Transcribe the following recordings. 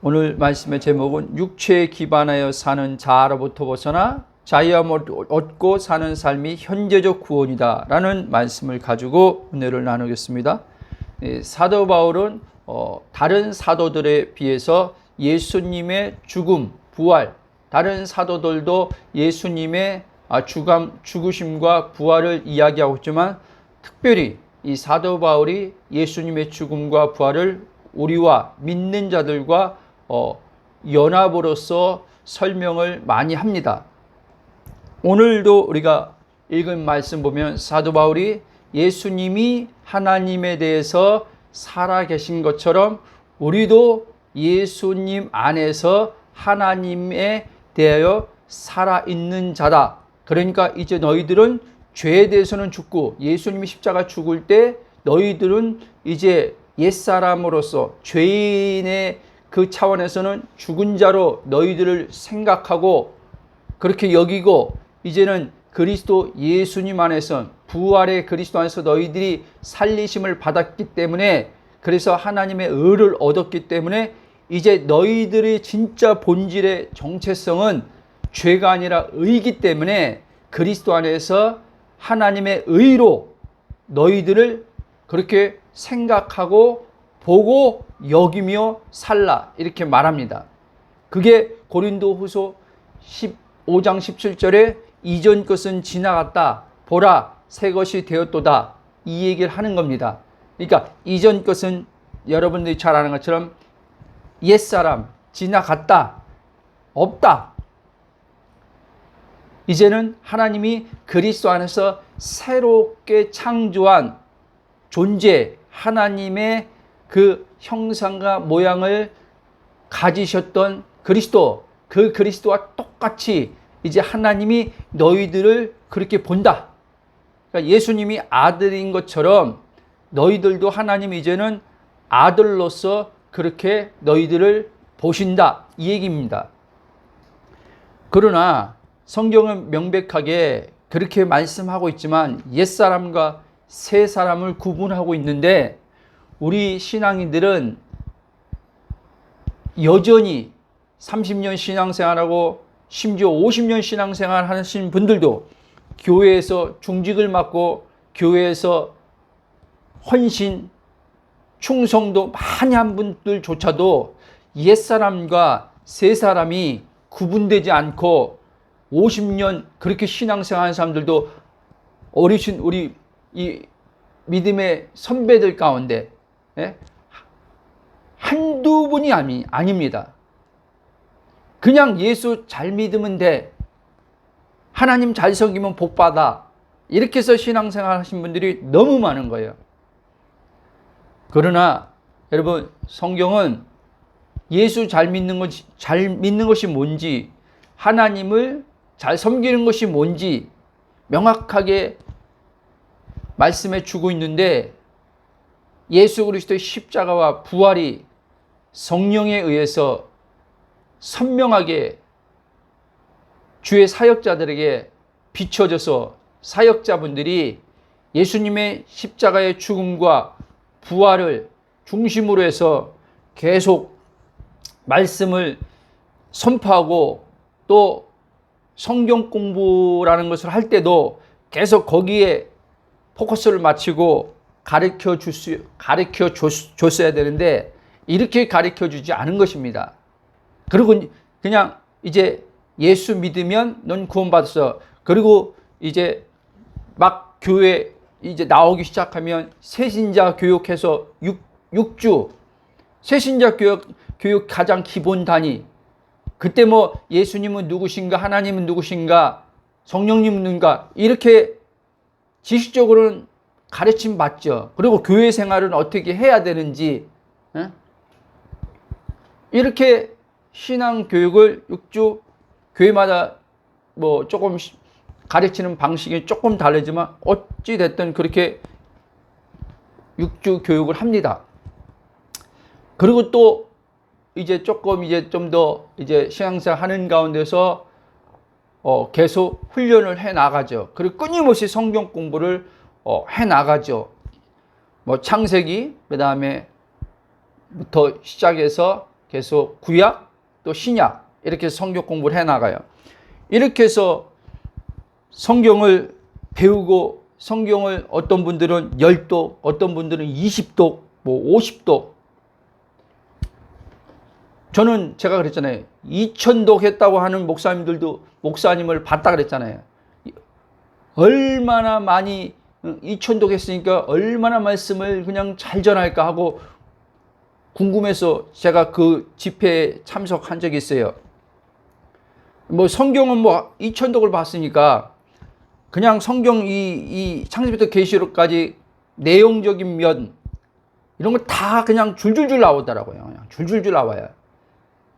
오늘 말씀의 제목은 육체에 기반하여 사는 자아로부터 벗어나 자유함을 얻고 사는 삶이 현재적 구원이다 라는 말씀을 가지고 은혜를 나누겠습니다. 사도 바울은 다른 사도들에 비해서 예수님의 죽음, 부활, 다른 사도들도 예수님의 죽으심과 부활을 이야기하고 있지만 특별히 이 사도 바울이 예수님의 죽음과 부활을 우리와 믿는 자들과 연합으로서 설명을 많이 합니다. 오늘도 우리가 읽은 말씀 보면 사도 바울이 예수님이 하나님에 대해서 살아계신 것처럼 우리도 예수님 안에서 하나님에 대하여 살아있는 자다. 그러니까 이제 너희들은 죄에 대해서는 죽고 예수님이 십자가 죽을 때 너희들은 이제 옛사람으로서 죄인의 그 차원에서는 죽은 자로 너희들을 생각하고 그렇게 여기고 이제는 그리스도 예수님 안에서 부활의 그리스도 안에서 너희들이 살리심을 받았기 때문에 그래서 하나님의 의를 얻었기 때문에 이제 너희들의 진짜 본질의 정체성은 죄가 아니라 의이기 때문에 그리스도 안에서 하나님의 의로 너희들을 그렇게 생각하고 보고 여기며 살라 이렇게 말합니다. 그게 고린도후서 15장 17절에 이전 것은 지나갔다 보라 새 것이 되었도다 이 얘기를 하는 겁니다. 그러니까 이전 것은 여러분들이 잘 아는 것처럼 옛사람 지나갔다 없다. 이제는 하나님이 그리스도 안에서 새롭게 창조한 존재 하나님의 그 형상과 모양을 가지셨던 그리스도, 그 그리스도와 똑같이 이제 하나님이 너희들을 그렇게 본다. 그러니까 예수님이 아들인 것처럼 너희들도 하나님이 이제는 아들로서 그렇게 너희들을 보신다. 이 얘기입니다. 그러나 성경은 명백하게 그렇게 말씀하고 있지만 옛사람과 새 사람을 구분하고 있는데 우리 신앙인들은 여전히 30년 신앙생활하고 심지어 50년 신앙생활 하신 분들도 교회에서 중직을 맡고 교회에서 헌신, 충성도 많이 한 분들조차도 옛사람과 새사람이 구분되지 않고 50년 그렇게 신앙생활 하는 사람들도 어리신 우리 이 믿음의 선배들 가운데 한두 분이 아닙니다. 그냥 예수 잘 믿으면 돼. 하나님 잘 섬기면 복 받아. 이렇게 해서 신앙생활 하신 분들이 너무 많은 거예요. 그러나 여러분 성경은 예수 잘 믿는 것이 뭔지 하나님을 잘 섬기는 것이 뭔지 명확하게 말씀해 주고 있는데 예수 그리스도의 십자가와 부활이 성령에 의해서 선명하게 주의 사역자들에게 비춰져서 사역자분들이 예수님의 십자가의 죽음과 부활을 중심으로 해서 계속 말씀을 선포하고 또 성경 공부라는 것을 할 때도 계속 거기에 포커스를 맞추고 가르쳐 줬어야 되는데 이렇게 가르쳐 주지 않은 것입니다. 그리고 그냥 이제 예수 믿으면 넌 구원받았어. 그리고 이제 막 교회 이제 나오기 시작하면 새신자 교육해서 6주 새신자 교육 가장 기본 단위. 그때 뭐 예수님은 누구신가 하나님은 누구신가 성령님은 누군가 이렇게 지식적으로는 가르침 받죠. 그리고 교회 생활은 어떻게 해야 되는지 이렇게 신앙 교육을 6주 교회마다 뭐 조금 가르치는 방식이 조금 다르지만 어찌 됐든 그렇게 6주 교육을 합니다. 그리고 또 이제 조금 이제 좀 더 이제 신앙생활 하는 가운데서 계속 훈련을 해 나가죠. 그리고 끊임없이 성경 공부를 해 나가죠. 뭐 창세기 그다음에 부터 시작해서 계속 구약 또 신약 이렇게 성경 공부를 해나가요. 이렇게 해서 성경을 배우고 성경을 어떤 분들은 10독, 어떤 분들은 20독, 뭐 50독. 저는 제가 그랬잖아요. 2000독 했다고 하는 목사님을 봤다 그랬잖아요. 얼마나 많이 2000독 했으니까 얼마나 말씀을 그냥 잘 전할까 하고 궁금해서 제가 그 집회에 참석한 적이 있어요. 뭐 성경은 뭐 2000독을 봤으니까 그냥 성경 이 창세기부터 계시록까지 내용적인 면 이런 거 다 그냥 줄줄줄 나오더라고요. 그냥 줄줄줄 나와요.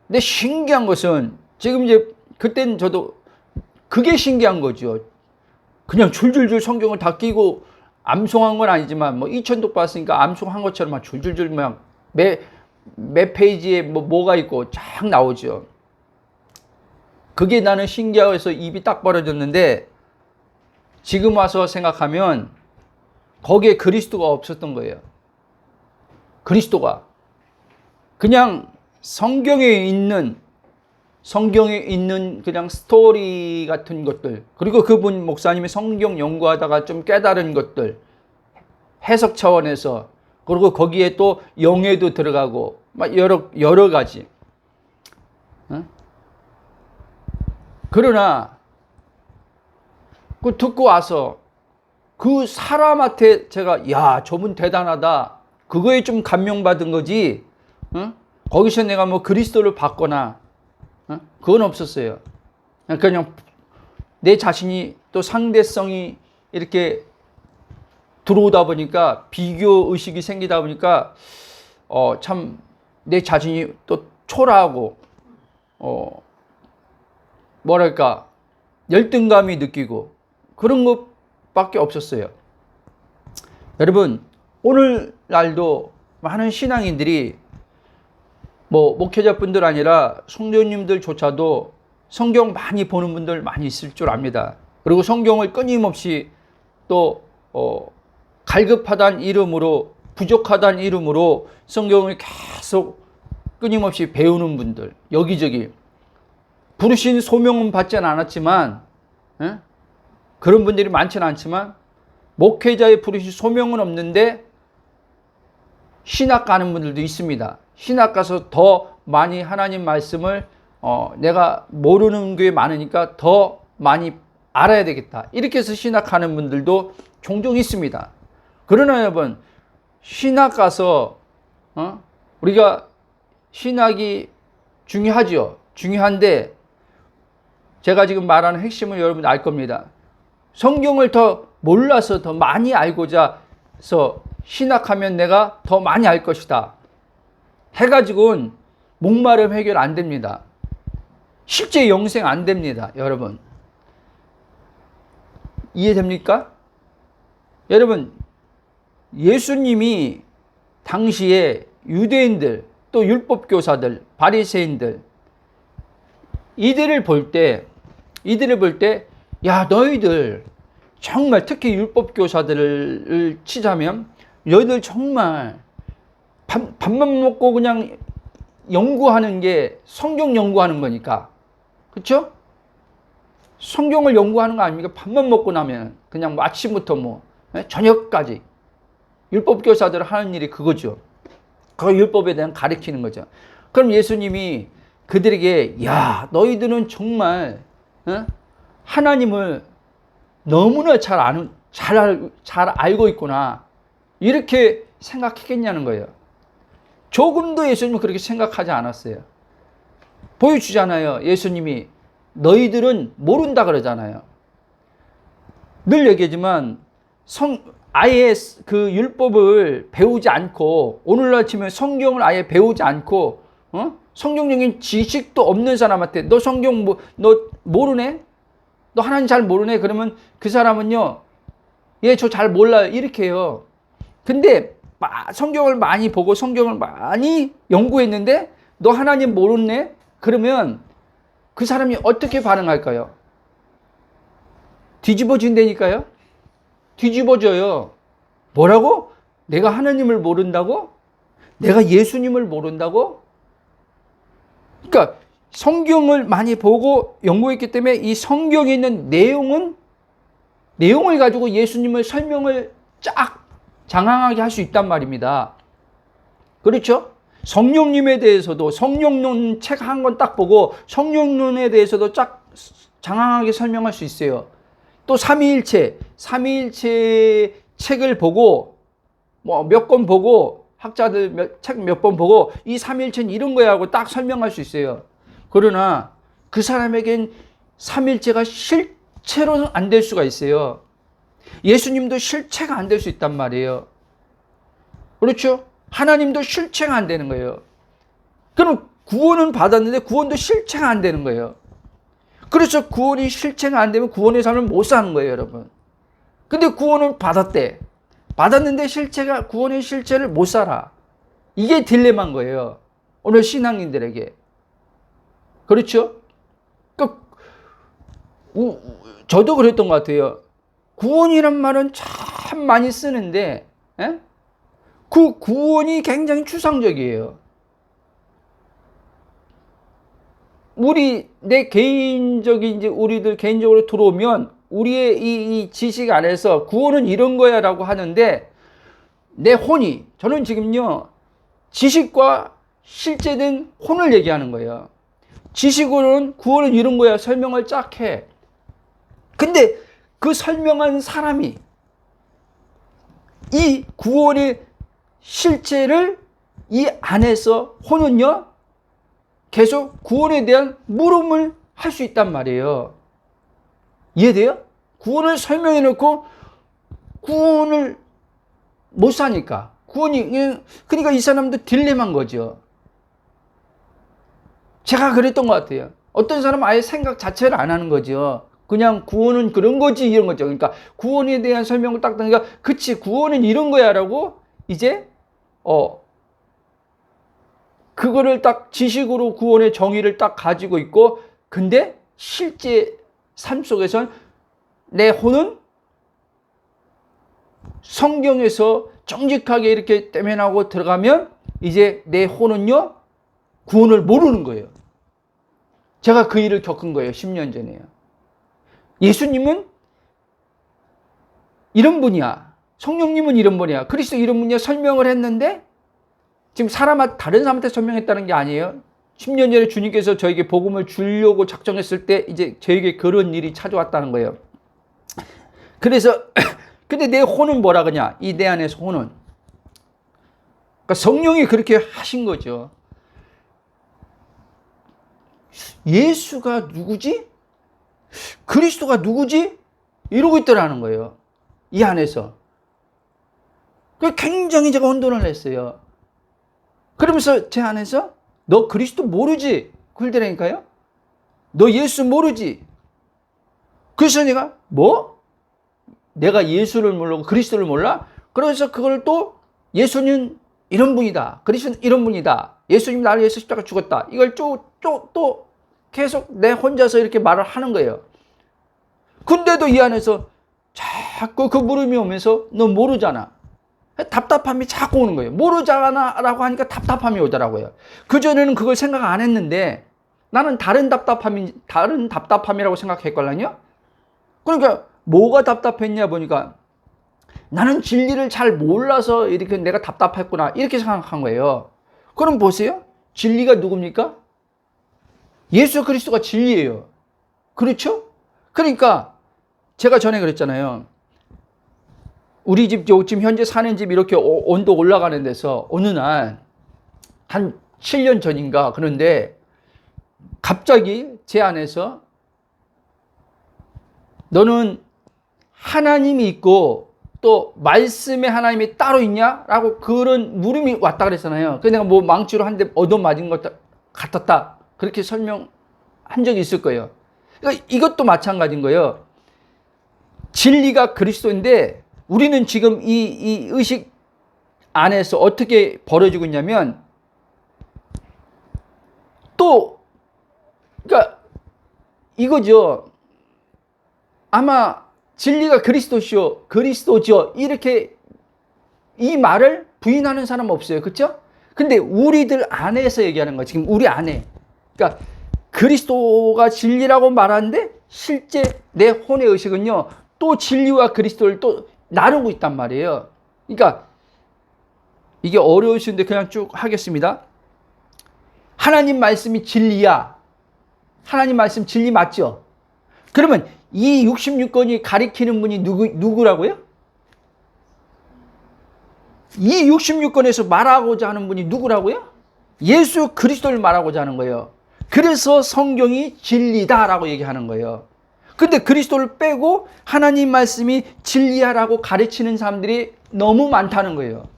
근데 신기한 것은 지금 이제 그때는 저도 그게 신기한 거죠. 그냥 줄줄줄 성경을 다 끼고 암송한 건 아니지만 뭐 2000독 봤으니까 암송한 것처럼 막 줄줄줄 막 매 페이지에 뭐가 있고 쫙 나오죠. 그게 나는 신기해서 입이 딱 벌어졌는데 지금 와서 생각하면 거기에 그리스도가 없었던 거예요. 그리스도가 그냥 성경에 있는 그냥 스토리 같은 것들, 그리고 그분 목사님이 성경 연구하다가 좀 깨달은 것들, 해석 차원에서, 그리고 거기에 또 영예도 들어가고 막 여러 가지. 그러나 그 듣고 와서 그 사람한테 제가 야, 저분 대단하다, 그거에 좀 감명받은 거지. 거기서 내가 뭐 그리스도를 받거나 그건 없었어요. 그냥 내 자신이 또 상대성이 이렇게 들어오다 보니까, 비교 의식이 생기다 보니까 참 내 자신이 또 초라하고 뭐랄까 열등감이 느끼고 그런 것밖에 없었어요. 여러분, 오늘날도 많은 신앙인들이 뭐 목회자뿐들 아니라 성도님들조차도 성경 많이 보는 분들 많이 있을 줄 압니다. 그리고 성경을 끊임없이 또 갈급하다는 이름으로, 부족하다는 이름으로 성경을 계속 끊임없이 배우는 분들, 여기저기 부르신 소명은 받지는 않았지만, 그런 분들이 많지는 않지만 목회자의 부르신 소명은 없는데 신학 가는 분들도 있습니다. 신학 가서 더 많이 하나님 말씀을 내가 모르는 게 많으니까 더 많이 알아야 되겠다, 이렇게 해서 신학하는 분들도 종종 있습니다. 그러나 여러분, 신학 가서 우리가 신학이 중요하죠. 중요한데 제가 지금 말하는 핵심을 여러분 알 겁니다. 성경을 더 몰라서 더 많이 알고자 해서 신학하면 내가 더 많이 알 것이다 해가지고는 목마름 해결 안 됩니다. 실제 영생 안 됩니다. 여러분, 이해됩니까? 여러분, 예수님이 당시에 유대인들, 또 율법교사들, 바리새인들, 이들을 볼 때 야, 너희들 정말, 특히 율법교사들을 치자면 너희들 정말 밥만 먹고 그냥 연구하는 게 성경 연구하는 거니까, 그렇죠? 성경을 연구하는 거 아닙니까? 밥만 먹고 나면 그냥 뭐 아침부터 뭐 저녁까지 율법교사들 하는 일이 그거죠. 그 율법에 대한 가르치는 거죠. 그럼 예수님이 그들에게 야, 너희들은 정말 하나님을 너무나 잘 알고 있구나, 이렇게 생각했겠냐는 거예요. 조금도 예수님은 그렇게 생각하지 않았어요. 보여주잖아요. 예수님이 너희들은 모른다 그러잖아요. 늘 얘기하지만 아예 그 율법을 배우지 않고, 오늘날 치면 성경을 아예 배우지 않고 성경적인 지식도 없는 사람한테 너 성경 너 모르네? 너 하나님 잘 모르네? 그러면 그 사람은요, 예, 저 잘 몰라요, 이렇게 해요. 근데 성경을 많이 보고 성경을 많이 연구했는데 너 하나님 모르네? 그러면 그 사람이 어떻게 반응할까요? 뒤집어진다니까요? 뒤집어져요. 뭐라고? 내가 하나님을 모른다고? 내가 예수님을 모른다고? 그러니까 성경을 많이 보고 연구했기 때문에 이 성경에 있는 내용을 가지고 예수님을 설명을 쫙 장황하게 할 수 있단 말입니다. 그렇죠? 성령님에 대해서도 성령론 책 한 권 딱 보고 성령론에 대해서도 쫙 장황하게 설명할 수 있어요. 또 삼위일체 책을 보고 뭐 몇 권 보고 학자들 책 몇 번 보고 이 삼위일체는 이런 거야 하고 딱 설명할 수 있어요. 그러나 그 사람에겐 삼위일체가 실체로는 안 될 수가 있어요. 예수님도 실체가 안 될 수 있단 말이에요. 그렇죠? 하나님도 실체가 안 되는 거예요. 그럼 구원은 받았는데 구원도 실체가 안 되는 거예요. 그래서 구원이 실체가 안 되면 구원의 삶을 못 사는 거예요, 여러분. 근데 구원을 받았대. 받았는데 구원의 실체를 못 살아. 이게 딜레마인 거예요. 오늘 신앙인들에게. 그렇죠? 저도 그랬던 것 같아요. 구원이란 말은 참 많이 쓰는데, 그 구원이 굉장히 추상적이에요. 내 개인적인, 이제 우리들 개인적으로 들어오면, 우리의 이 지식 안에서 구원은 이런 거야 라고 하는데, 저는 지금요, 지식과 실제된 혼을 얘기하는 거예요. 지식으로는 구원은 이런 거야 설명을 쫙 해. 근데 그 설명한 사람이 이 구원의 실체를 이 안에서 혼은요 계속 구원에 대한 물음을 할 수 있단 말이에요. 이해돼요? 구원을 설명해 놓고 구원을 못 사니까 그러니까 이 사람도 딜레마인 거죠. 제가 그랬던 것 같아요. 어떤 사람은 아예 생각 자체를 안 하는 거죠. 그냥 구원은 그런 거지 이런 거죠. 그러니까 구원에 대한 설명을 딱 하니까 그치 구원은 이런 거야 라고 이제 그거를 딱 지식으로 구원의 정의를 딱 가지고 있고, 근데 실제 삶 속에선 내 혼은 성경에서 정직하게 이렇게 떼면하고 들어가면 이제 내 혼은요 구원을 모르는 거예요. 제가 그 일을 겪은 거예요. 10년 전에요. 예수님은 이런 분이야. 성령님은 이런 분이야. 그리스도 이런 분이야. 설명을 했는데 지금 다른 사람한테 설명했다는 게 아니에요. 10년 전에 주님께서 저에게 복음을 주려고 작정했을 때 이제 저에게 그런 일이 찾아왔다는 거예요. 그래서 근데 내 혼은 뭐라 그러냐? 이 내 안에서 혼은. 그러니까 성령이 그렇게 하신 거죠. 예수가 누구지? 그리스도가 누구지? 이러고 있더라는 거예요. 이 안에서. 굉장히 제가 혼돈을 했어요. 그러면서 제 안에서 너 그리스도 모르지? 그러더라니까요. 너 예수 모르지? 그래서 내가 내가 예수를 모르고 그리스도를 몰라? 그래서 그걸 또 예수는 이런 분이다. 그리스도는 이런 분이다. 예수님 나를 위해서 십자가 죽었다. 이걸 또 계속 내 혼자서 이렇게 말을 하는 거예요. 근데도 이 안에서 자꾸 그 물음이 오면서 너 모르잖아. 답답함이 자꾸 오는 거예요. 모르잖아 라고 하니까 답답함이 오더라고요. 그전에는 그걸 생각 안 했는데 나는 다른 답답함이라고 생각했걸랑요. 그러니까 뭐가 답답했냐 보니까 나는 진리를 잘 몰라서 이렇게 내가 답답했구나 이렇게 생각한 거예요. 그럼 보세요. 진리가 누굽니까? 예수 그리스도가 진리예요. 그렇죠? 그러니까 제가 전에 그랬잖아요. 우리 집, 지금 현재 사는 집 이렇게 온도 올라가는 데서 어느 날 한 7년 전인가 그런데 갑자기 제 안에서 너는 하나님이 있고 또 말씀의 하나님이 따로 있냐? 라고 그런 물음이 왔다 그랬잖아요. 그래서 내가 뭐 망치로 한 대 얻어맞은 것 같았다. 그렇게 설명한 적이 있을 거예요. 그러니까 이것도 마찬가지인 거예요. 진리가 그리스도인데 우리는 지금 이 의식 안에서 어떻게 벌어지고 있냐면 그러니까 이거죠. 아마 진리가 그리스도죠. 이렇게 이 말을 부인하는 사람 없어요. 그렇죠? 근데 우리들 안에서 얘기하는 거예요. 지금 우리 안에. 그러니까 그리스도가 진리라고 말하는데 실제 내 혼의 의식은요, 또 진리와 그리스도를 또 나누고 있단 말이에요. 그러니까 이게 어려우신데 그냥 쭉 하겠습니다. 하나님 말씀이 진리야. 하나님 말씀 진리 맞죠? 그러면 이 66권이 가리키는 분이 누구라고요? 이 66권에서 말하고자 하는 분이 누구라고요? 예수 그리스도를 말하고자 하는 거예요. 그래서 성경이 진리다라고 얘기하는 거예요. 근데 그리스도를 빼고 하나님 말씀이 진리하라고 가르치는 사람들이 너무 많다는 거예요.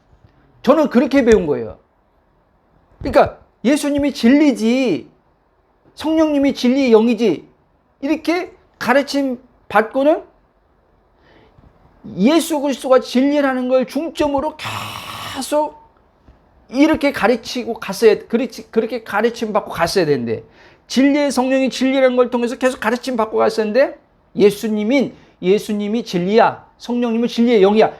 저는 그렇게 배운 거예요. 그러니까 예수님이 진리지, 성령님이 진리의 영이지, 이렇게 가르침 받고는 예수 그리스도가 진리라는 걸 중점으로 계속 이렇게 가르치고 갔어야, 그렇게 가르침 받고 갔어야 되는데, 진리의 성령이 진리라는 걸 통해서 계속 가르침 받고 갔었는데, 예수님이 진리야, 성령님은 진리의 영이야,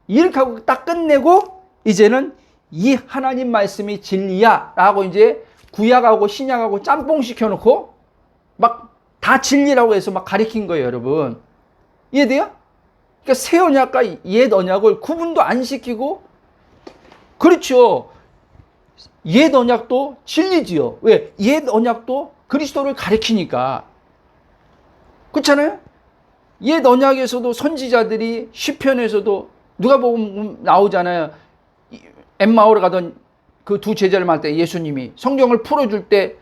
이렇게 하고 딱 끝내고 이제는 이 하나님 말씀이 진리야 라고 이제 구약하고 신약하고 짬뽕 시켜놓고 막 다 진리라고 해서 막 가르친 거예요, 여러분. 이해돼요? 그러니까 새 언약과 옛 언약을 구분도 안 시키고, 그렇죠. 옛 언약도 진리지요. 왜? 옛 언약도 그리스도를 가리키니까. 그렇잖아요? 옛 언약에서도 선지자들이 시편에서도 누가복음 나오잖아요. 엠마오를 가던 그 두 제자를 만날 때 예수님이 성경을 풀어줄 때,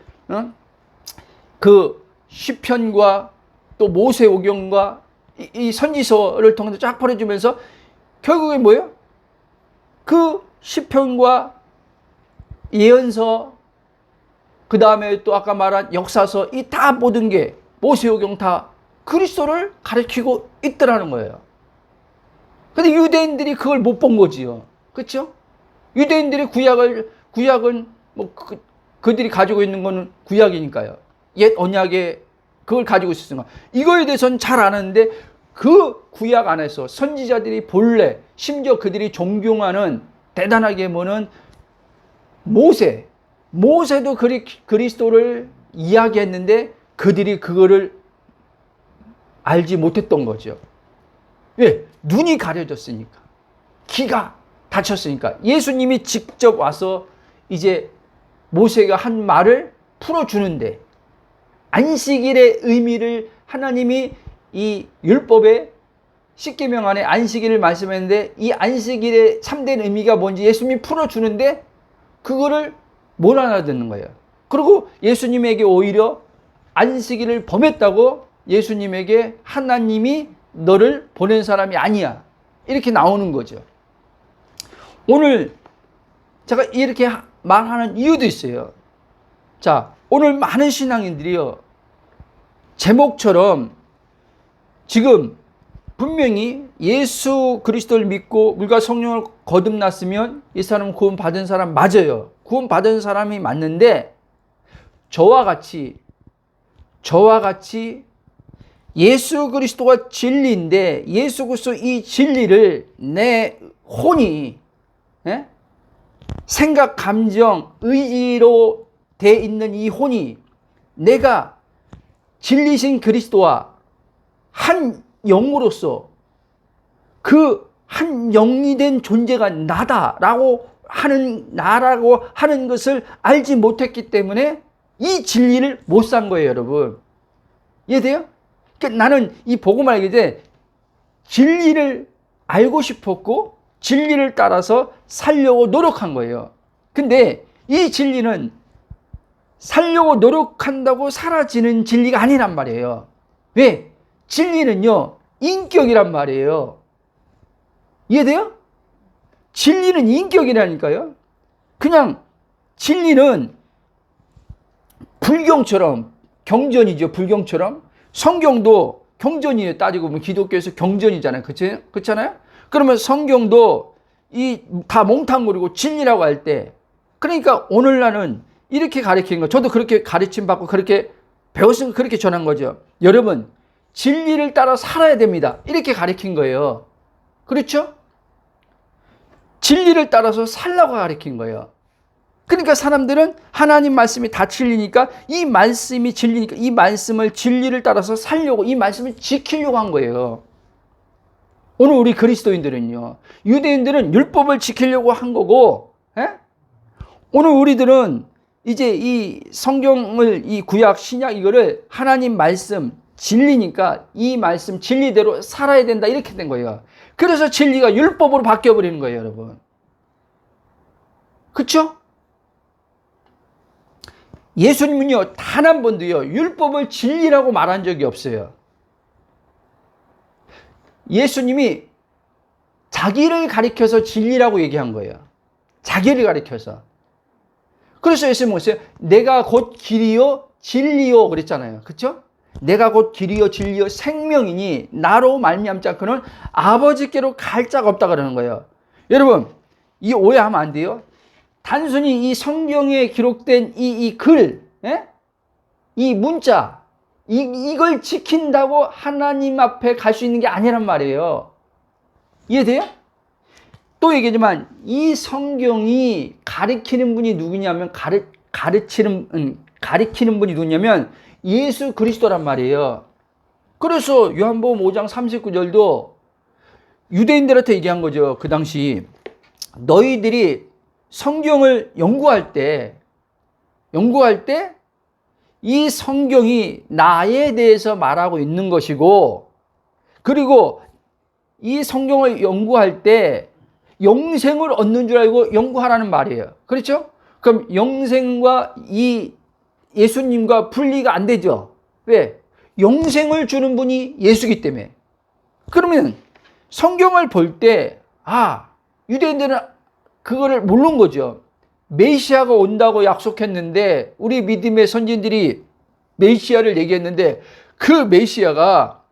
그 시편과 또 모세오경과 이 선지서를 통해서 쫙 풀어주면서 결국에 뭐예요? 그 시편과 예언서, 그 다음에 또 아까 말한 역사서, 이 다 모든 게 모세오경 다 그리스도를 가리키고 있더라는 거예요. 근데 유대인들이 그걸 못 본 거지요. 그렇죠? 유대인들이 구약은 뭐 그들이 가지고 있는 거는 구약이니까요. 옛 언약에 그걸 가지고 있었으니까 이거에 대해서는 잘 아는데, 그 구약 안에서 선지자들이 본래 심지어 그들이 존경하는 대단하게 보는 모세도 그리스도를 이야기했는데 그들이 그거를 알지 못했던 거죠. 왜? 눈이 가려졌으니까, 귀가 닫혔으니까. 예수님이 직접 와서 이제 모세가 한 말을 풀어주는데, 안식일의 의미를 하나님이 이 율법의 10계명 안에 안식일을 말씀했는데, 이 안식일의 참된 의미가 뭔지 예수님이 풀어주는데 그거를 못 알아듣는 거예요. 그리고 예수님에게 오히려 안식일을 범했다고 예수님에게 하나님이 너를 보낸 사람이 아니야, 이렇게 나오는 거죠. 오늘 제가 이렇게 말하는 이유도 있어요. 자, 오늘 많은 신앙인들이요, 제목처럼 지금 분명히 예수 그리스도를 믿고 물과 성령을 거듭났으면 이 사람은 구원받은 사람 맞아요. 구원받은 사람이 맞는데, 저와 같이 예수 그리스도가 진리인데, 예수 그리스도 이 진리를 내 혼이, 생각, 감정, 의지로 돼 있는 이 혼이 내가 진리신 그리스도와 한 영으로서 그 한 영이 된 존재가 나라고 하는 것을 알지 못했기 때문에 이 진리를 못 산 거예요, 여러분. 이해돼요? 그러니까 나는 이 복음을 알게 돼 진리를 알고 싶었고 진리를 따라서 살려고 노력한 거예요. 근데 이 진리는 살려고 노력한다고 사라지는 진리가 아니란 말이에요. 왜? 진리는요, 인격이란 말이에요. 이해돼요? 진리는 인격이라니까요. 그냥 진리는 불경처럼 경전이죠. 불경처럼 성경도 경전이에요. 따지고 보면 기독교에서 경전이잖아요. 그렇잖아요? 그러면 성경도 다 몽탕물이고 진리라고 할 때, 그러니까 오늘날은 이렇게 가르치는 거, 저도 그렇게 가르침 받고 그렇게 배웠으면 그렇게 전한 거죠. 여러분, 진리를 따라 살아야 됩니다, 이렇게 가르친 거예요. 그렇죠? 진리를 따라서 살라고 가르친 거예요. 그러니까 사람들은 하나님 말씀이 다 진리니까 이 말씀이 진리니까 이 말씀을 진리를 따라서 살려고 이 말씀을 지키려고 한 거예요. 오늘 우리 그리스도인들은요. 유대인들은 율법을 지키려고 한 거고 오늘 우리들은 이제 이 성경을 이 구약 신약 이거를 하나님 말씀 진리니까 이 말씀 진리대로 살아야 된다 이렇게 된 거예요. 그래서 진리가 율법으로 바뀌어 버리는 거예요, 여러분. 그렇죠? 예수님은요 단 한 번도요 율법을 진리라고 말한 적이 없어요. 예수님이 자기를 가리켜서 진리라고 얘기한 거예요. 자기를 가리켜서. 그래서 예수님은 뭐였어요? 내가 곧 길이요 진리요 그랬잖아요. 그렇죠? 내가 곧 길이요 진리요 생명이니 나로 말미암지 않고는 아버지께로 갈 자가 없다 그러는 거예요. 여러분 이 오해하면 안 돼요. 단순히 이 성경에 기록된 이 글, 이 문자, 이걸 지킨다고 하나님 앞에 갈 수 있는 게 아니란 말이에요. 이해돼요? 또 얘기하지만 이 성경이 가리키는 분이 누구냐면 가리키는 분이 누구냐면 예수 그리스도란 말이에요. 그래서 요한복음 5장 39절도 유대인들한테 얘기한 거죠. 그 당시 너희들이 성경을 연구할 때 이 성경이 나에 대해서 말하고 있는 것이고 그리고 이 성경을 연구할 때 영생을 얻는 줄 알고 연구하라는 말이에요. 그렇죠? 그럼 영생과 이 예수님과 분리가 안 되죠. 왜? 영생을 주는 분이 예수이기 때문에. 그러면 성경을 볼 때 유대인들은 그거를 모르는 거죠. 메시아가 온다고 약속했는데 우리 믿음의 선진들이 메시아를 얘기했는데 그 메시아가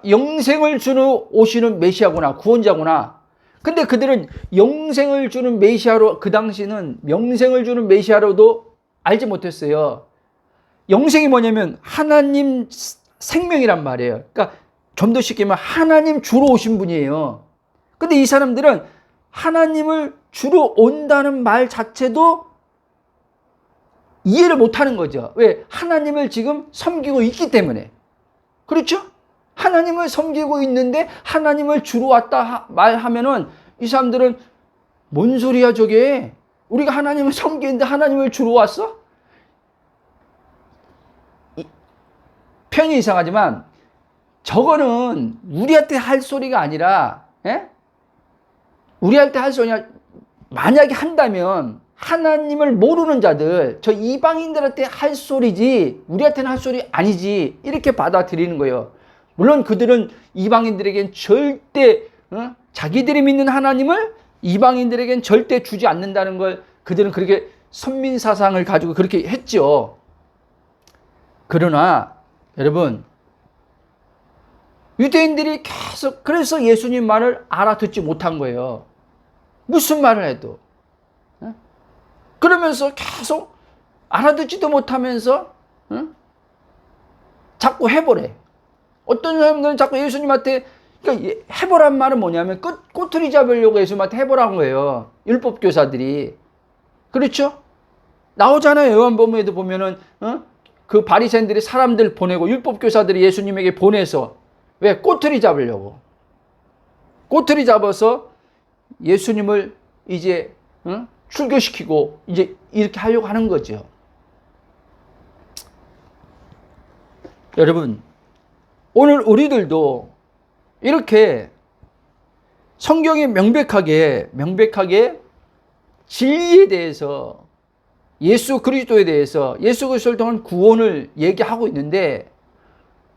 영생을 주는 오시는 메시아구나, 구원자구나. 근데 그들은 영생을 주는 메시아로 그 당시는 영생을 주는 메시아로도 알지 못했어요. 영생이 뭐냐면 하나님 생명이란 말이에요. 그러니까 좀 더 쉽게 말하면 하나님 주로 오신 분이에요. 근데 이 사람들은 하나님을 주로 온다는 말 자체도 이해를 못하는 거죠. 왜? 하나님을 지금 섬기고 있기 때문에. 그렇죠? 하나님을 섬기고 있는데 하나님을 주로 왔다 말하면은 이 사람들은 뭔 소리야 저게? 우리가 하나님을 섬기는데 하나님을 주로 왔어? 표현이 이상하지만 저거는 우리한테 할 소리가 아니라 우리한테 할 소리가 만약에 한다면 하나님을 모르는 자들 저 이방인들한테 할 소리지 우리한테는 할 소리 아니지 이렇게 받아들이는 거예요. 물론 그들은 이방인들에겐 절대 자기들이 믿는 하나님을 이방인들에겐 절대 주지 않는다는 걸 그들은 그렇게 선민사상을 가지고 그렇게 했죠. 그러나 여러분 유대인들이 계속 그래서 예수님 말을 알아듣지 못한 거예요. 무슨 말을 해도. 그러면서 계속 알아듣지도 못하면서 자꾸 해보래. 어떤 사람들은 자꾸 예수님한테 그러니까 해보란 말은 뭐냐면 꼬투리 잡으려고 예수님한테 해보라는 거예요. 율법교사들이. 그렇죠? 나오잖아요. 요한복음에도 보면은 그 바리새인들이 사람들 보내고 율법교사들이 예수님에게 보내서 왜? 꼬투리 잡으려고. 꼬투리 잡아서 예수님을 이제 출교시키고 이제 이렇게 하려고 하는 거죠. 여러분, 오늘 우리들도 이렇게 성경에 명백하게 진리에 대해서 예수 그리스도에 대해서 예수 그리스도를 통한 구원을 얘기하고 있는데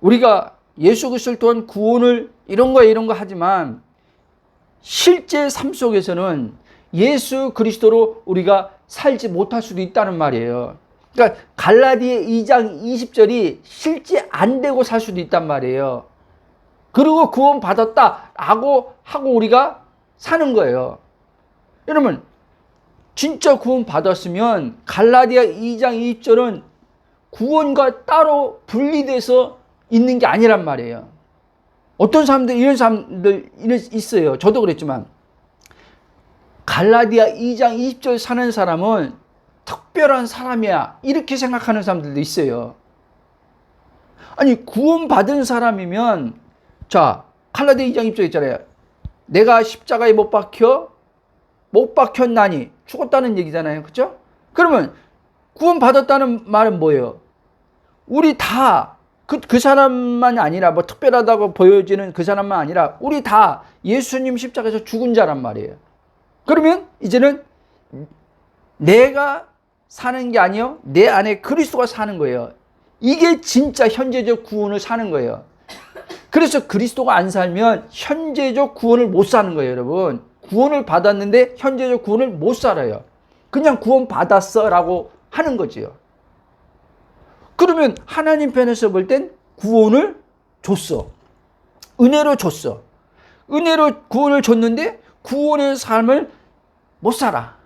우리가 예수 그리스도를 통한 구원을 이런 거 하지만 실제 삶 속에서는 예수 그리스도로 우리가 살지 못할 수도 있다는 말이에요. 그러니까 갈라디아 2장 20절이 실제 안 되고 살 수도 있단 말이에요. 그리고 구원 받았다라고 하고 우리가 사는 거예요. 여러분 진짜 구원 받았으면 갈라디아 2장 20절은 구원과 따로 분리돼서 있는 게 아니란 말이에요. 어떤 사람들 이런 사람들 있어요. 저도 그랬지만 갈라디아 2장 20절 사는 사람은 특별한 사람이야, 이렇게 생각하는 사람들도 있어요. 아니, 구원받은 사람이면, 자, 갈라디아 2장 20절 있잖아요. 내가 십자가에 못 박혔나니, 죽었다는 얘기잖아요. 그렇죠? 그러면 구원받았다는 말은 뭐예요? 우리 다 그 사람만 아니라, 뭐 특별하다고 보여지는 그 사람만 아니라 우리 다 예수님 십자가에서 죽은 자란 말이에요. 그러면 이제는 내가 사는 게 아니요, 내 안에 그리스도가 사는 거예요. 이게 진짜 현재적 구원을 사는 거예요. 그래서 그리스도가 안 살면 현재적 구원을 못 사는 거예요, 여러분. 구원을 받았는데 현재적 구원을 못 살아요. 그냥 구원 받았어 라고 하는 거지요. 그러면 하나님 편에서 볼 땐 구원을 줬어. 은혜로 줬어. 은혜로 구원을 줬는데 구원의 삶을 못 살아.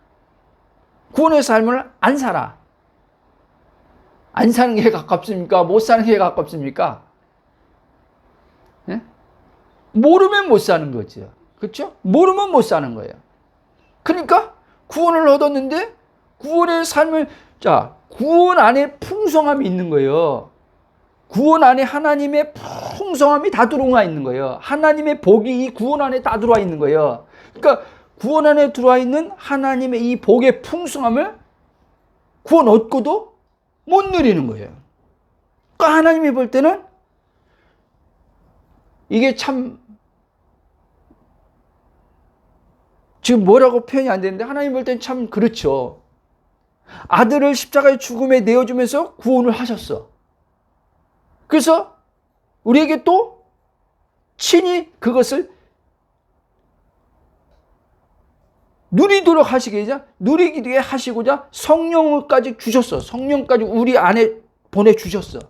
구원의 삶을 안 살아. 안 사는 게 가깝습니까? 못 사는 게 가깝습니까? 네? 모르면 못 사는 거죠. 그렇죠? 모르면 못 사는 거예요. 그러니까 구원을 얻었는데 구원의 삶을, 자, 구원 안에 풍성함이 있는 거예요. 구원 안에 하나님의 풍성함이 다 들어와 있는 거예요. 하나님의 복이 이 구원 안에 다 들어와 있는 거예요. 그러니까 구원 안에 들어와 있는 하나님의 이 복의 풍성함을 구원 얻고도 못 누리는 거예요. 그러니까 하나님이 볼 때는 이게 참, 지금 뭐라고 표현이 안 되는데, 하나님 볼 때는 참 그렇죠. 아들을 십자가의 죽음에 내어주면서 구원을 하셨어. 그래서 우리에게 또 친히 그것을 누리도록 누리게 하시고자 성령까지 주셨어. 성령까지 우리 안에 보내주셨어.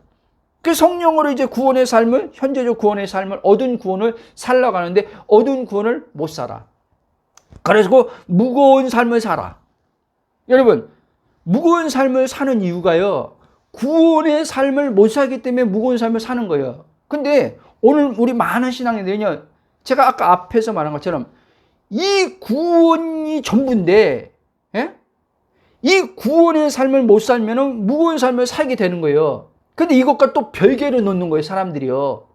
그 성령으로 이제 구원의 삶을, 현재적 구원의 삶을, 얻은 구원을 살아가는데 얻은 구원을 못 살아. 그래서 무거운 삶을 살아. 여러분, 무거운 삶을 사는 이유가요, 구원의 삶을 못 살기 때문에 무거운 삶을 사는 거예요. 근데 오늘 우리 많은 신앙인들은요, 제가 아까 앞에서 말한 것처럼 이 구원이 전부인데, 예? 이 구원의 삶을 못 살면 무거운 삶을 살게 되는 거예요. 근데 이것과 또 별개로 놓는 거예요, 사람들이요.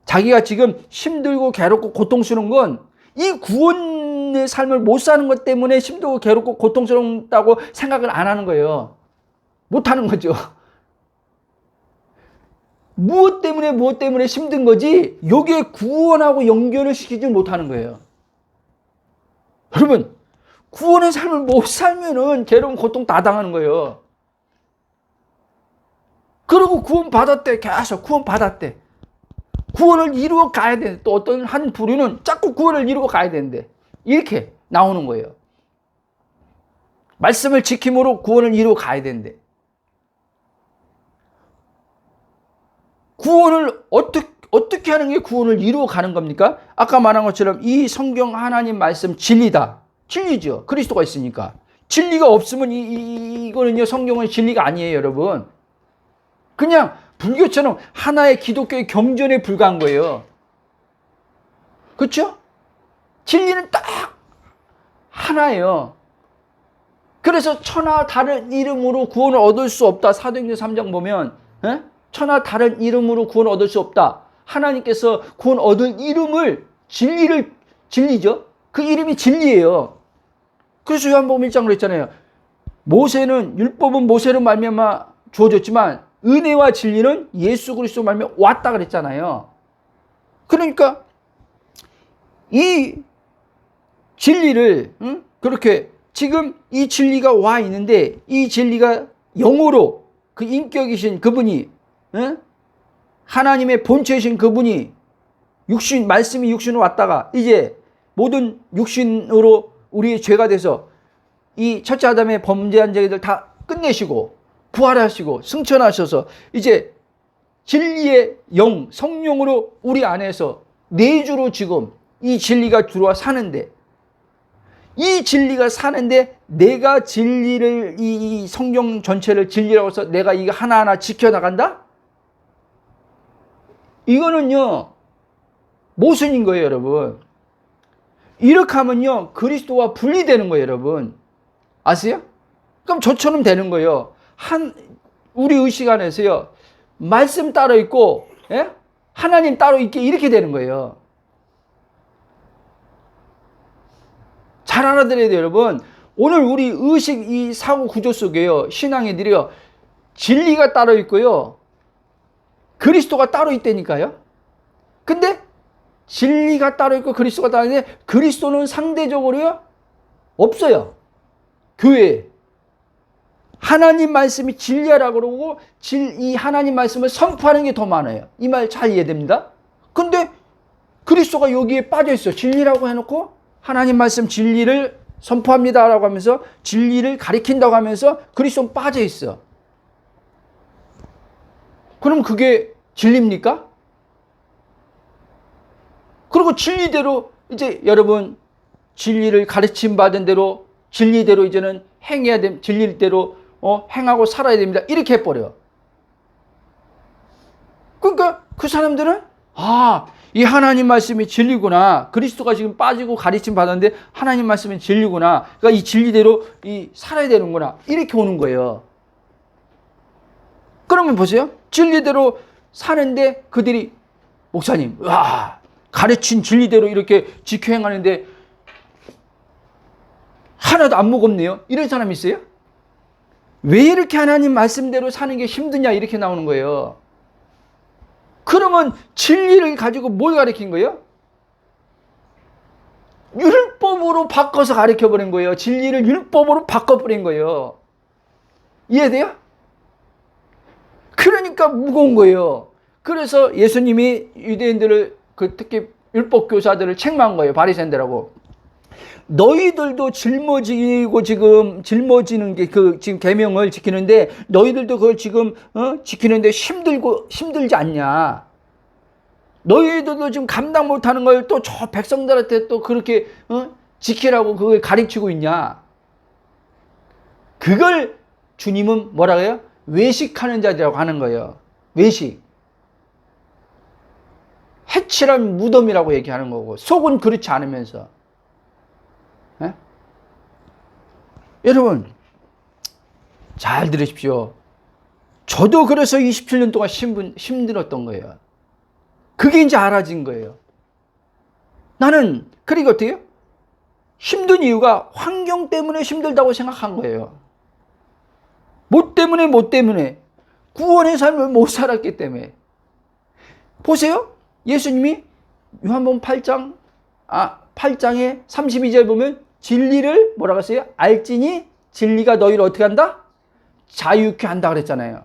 자기가 지금 힘들고 괴롭고 고통스러운 건 이 구원의 삶을 못 사는 것 때문에 힘들고 괴롭고 고통스럽다고 생각을 안 하는 거예요. 못 하는 거죠. 무엇 때문에 힘든 거지, 여기에 구원하고 연결을 시키지 못하는 거예요. 여러분, 구원의 삶을 못 살면은 괴로운 고통 다 당하는 거예요. 그리고 구원 받았대, 계속 구원 받았대. 구원을 이루어 가야 되는데, 또 어떤 한 부류는 자꾸 구원을 이루어 가야 되는데, 이렇게 나오는 거예요. 말씀을 지킴으로 구원을 이루어 가야 되는데, 구원을 어떻게 하는 게 구원을 이루어 가는 겁니까? 아까 말한 것처럼 이 성경 하나님 말씀 진리다. 진리죠. 그리스도가 있으니까. 진리가 없으면 이거는요, 성경은 진리가 아니에요, 여러분. 그냥 불교처럼 하나의 기독교의 경전에 불과한 거예요. 그렇죠? 진리는 딱 하나예요. 그래서 천하 다른 이름으로 구원을 얻을 수 없다. 사도행전 3장 보면, 천하 다른 이름으로 구원을 얻을 수 없다. 하나님께서 구원 얻을 이름을, 진리죠. 그 이름이 진리예요. 그래서 요한복음 1장으로 했잖아요. 율법은 모세로 말미암아 주어졌지만 은혜와 진리는 예수 그리스도 말미암아 왔다 그랬잖아요. 그러니까 이 진리를, 그렇게 지금 이 진리가 와 있는데, 이 진리가 영으로 그 인격이신 그분이, 하나님의 본체이신 그분이 말씀이 육신으로 왔다가 이제 모든 육신으로 우리의 죄가 돼서 이 첫째 아담의 범죄한 죄들 다 끝내시고 부활하시고 승천하셔서 이제 진리의 영, 성령으로 우리 안에서 내주로 지금 이 진리가 들어와 사는데, 이 진리가 사는데 내가 진리를, 이 성경 전체를 진리라고 해서 내가 이거 하나하나 지켜나간다? 이거는요, 모순인 거예요, 여러분. 이렇게 하면요, 그리스도와 분리되는 거예요, 여러분. 아세요? 그럼 저처럼 되는 거예요. 우리 의식 안에서요, 말씀 따로 있고, 예? 하나님 따로 있게 이렇게 되는 거예요. 잘 알아들어야 돼요, 여러분. 오늘 우리 의식 이 사고 구조 속에요, 신앙애들이요, 진리가 따로 있고요, 그리스도가 따로 있다니까요. 근데 진리가 따로 있고 그리스도가 따로 있는데 그리스도는 상대적으로요, 없어요. 교회에. 하나님 말씀이 진리라고 그러고 이 하나님 말씀을 선포하는 게 더 많아요. 이 말 잘 이해됩니다. 근데 그리스도가 여기에 빠져 있어요. 진리라고 해놓고 하나님 말씀 진리를 선포합니다라고 하면서 진리를 가리킨다고 하면서 그리스도는 빠져 있어. 그럼 그게 진리입니까? 그리고 진리대로 이제 여러분 진리를 가르침 받은 대로 진리대로 이제는 행해야 됩니다. 진리대로 행하고 살아야 됩니다. 이렇게 해버려. 그러니까 그 사람들은 이 하나님 말씀이 진리구나. 그리스도가 지금 빠지고 가르침 받았는데 하나님 말씀이 진리구나. 그러니까 이 진리대로 살아야 되는구나. 이렇게 오는 거예요. 그러면 보세요. 진리대로 사는데 그들이 목사님, 가르친 진리대로 이렇게 지켜 행하는데 하나도 안 무겁네요. 이런 사람 있어요? 왜 이렇게 하나님 말씀대로 사는 게 힘드냐 이렇게 나오는 거예요. 그러면 진리를 가지고 뭘 가르친 거예요? 율법으로 바꿔서 가르쳐버린 거예요. 진리를 율법으로 바꿔버린 거예요. 이해돼요? 그러니까 무거운 거예요. 그래서 예수님이 유대인들을 특히 율법 교사들을 책망한 거예요. 바리새인들하고. 너희들도 짊어지는 게 지금 계명을 지키는데 너희들도 그걸 지금 지키는데 힘들지 않냐? 너희들도 지금 감당 못하는 걸 또 저 백성들한테 또 그렇게 지키라고 그걸 가르치고 있냐? 그걸 주님은 뭐라고 해요? 외식하는 자들이라고 하는 거예요. 외식. 해칠한 무덤이라고 얘기하는 거고 속은 그렇지 않으면서. 에? 여러분 잘 들으십시오. 저도 그래서 27년 동안 힘들었던 거예요. 그게 이제 알아진 거예요. 나는 그리고 어때요? 힘든 이유가 환경 때문에 힘들다고 생각한 거예요. 뭐 때문에 구원의 삶을 못 살았기 때문에. 보세요. 예수님이 요한복음 8장에 32절 보면 진리를 뭐라고 했어요? 알지니 진리가 너희를 어떻게 한다? 자유케 한다 그랬잖아요.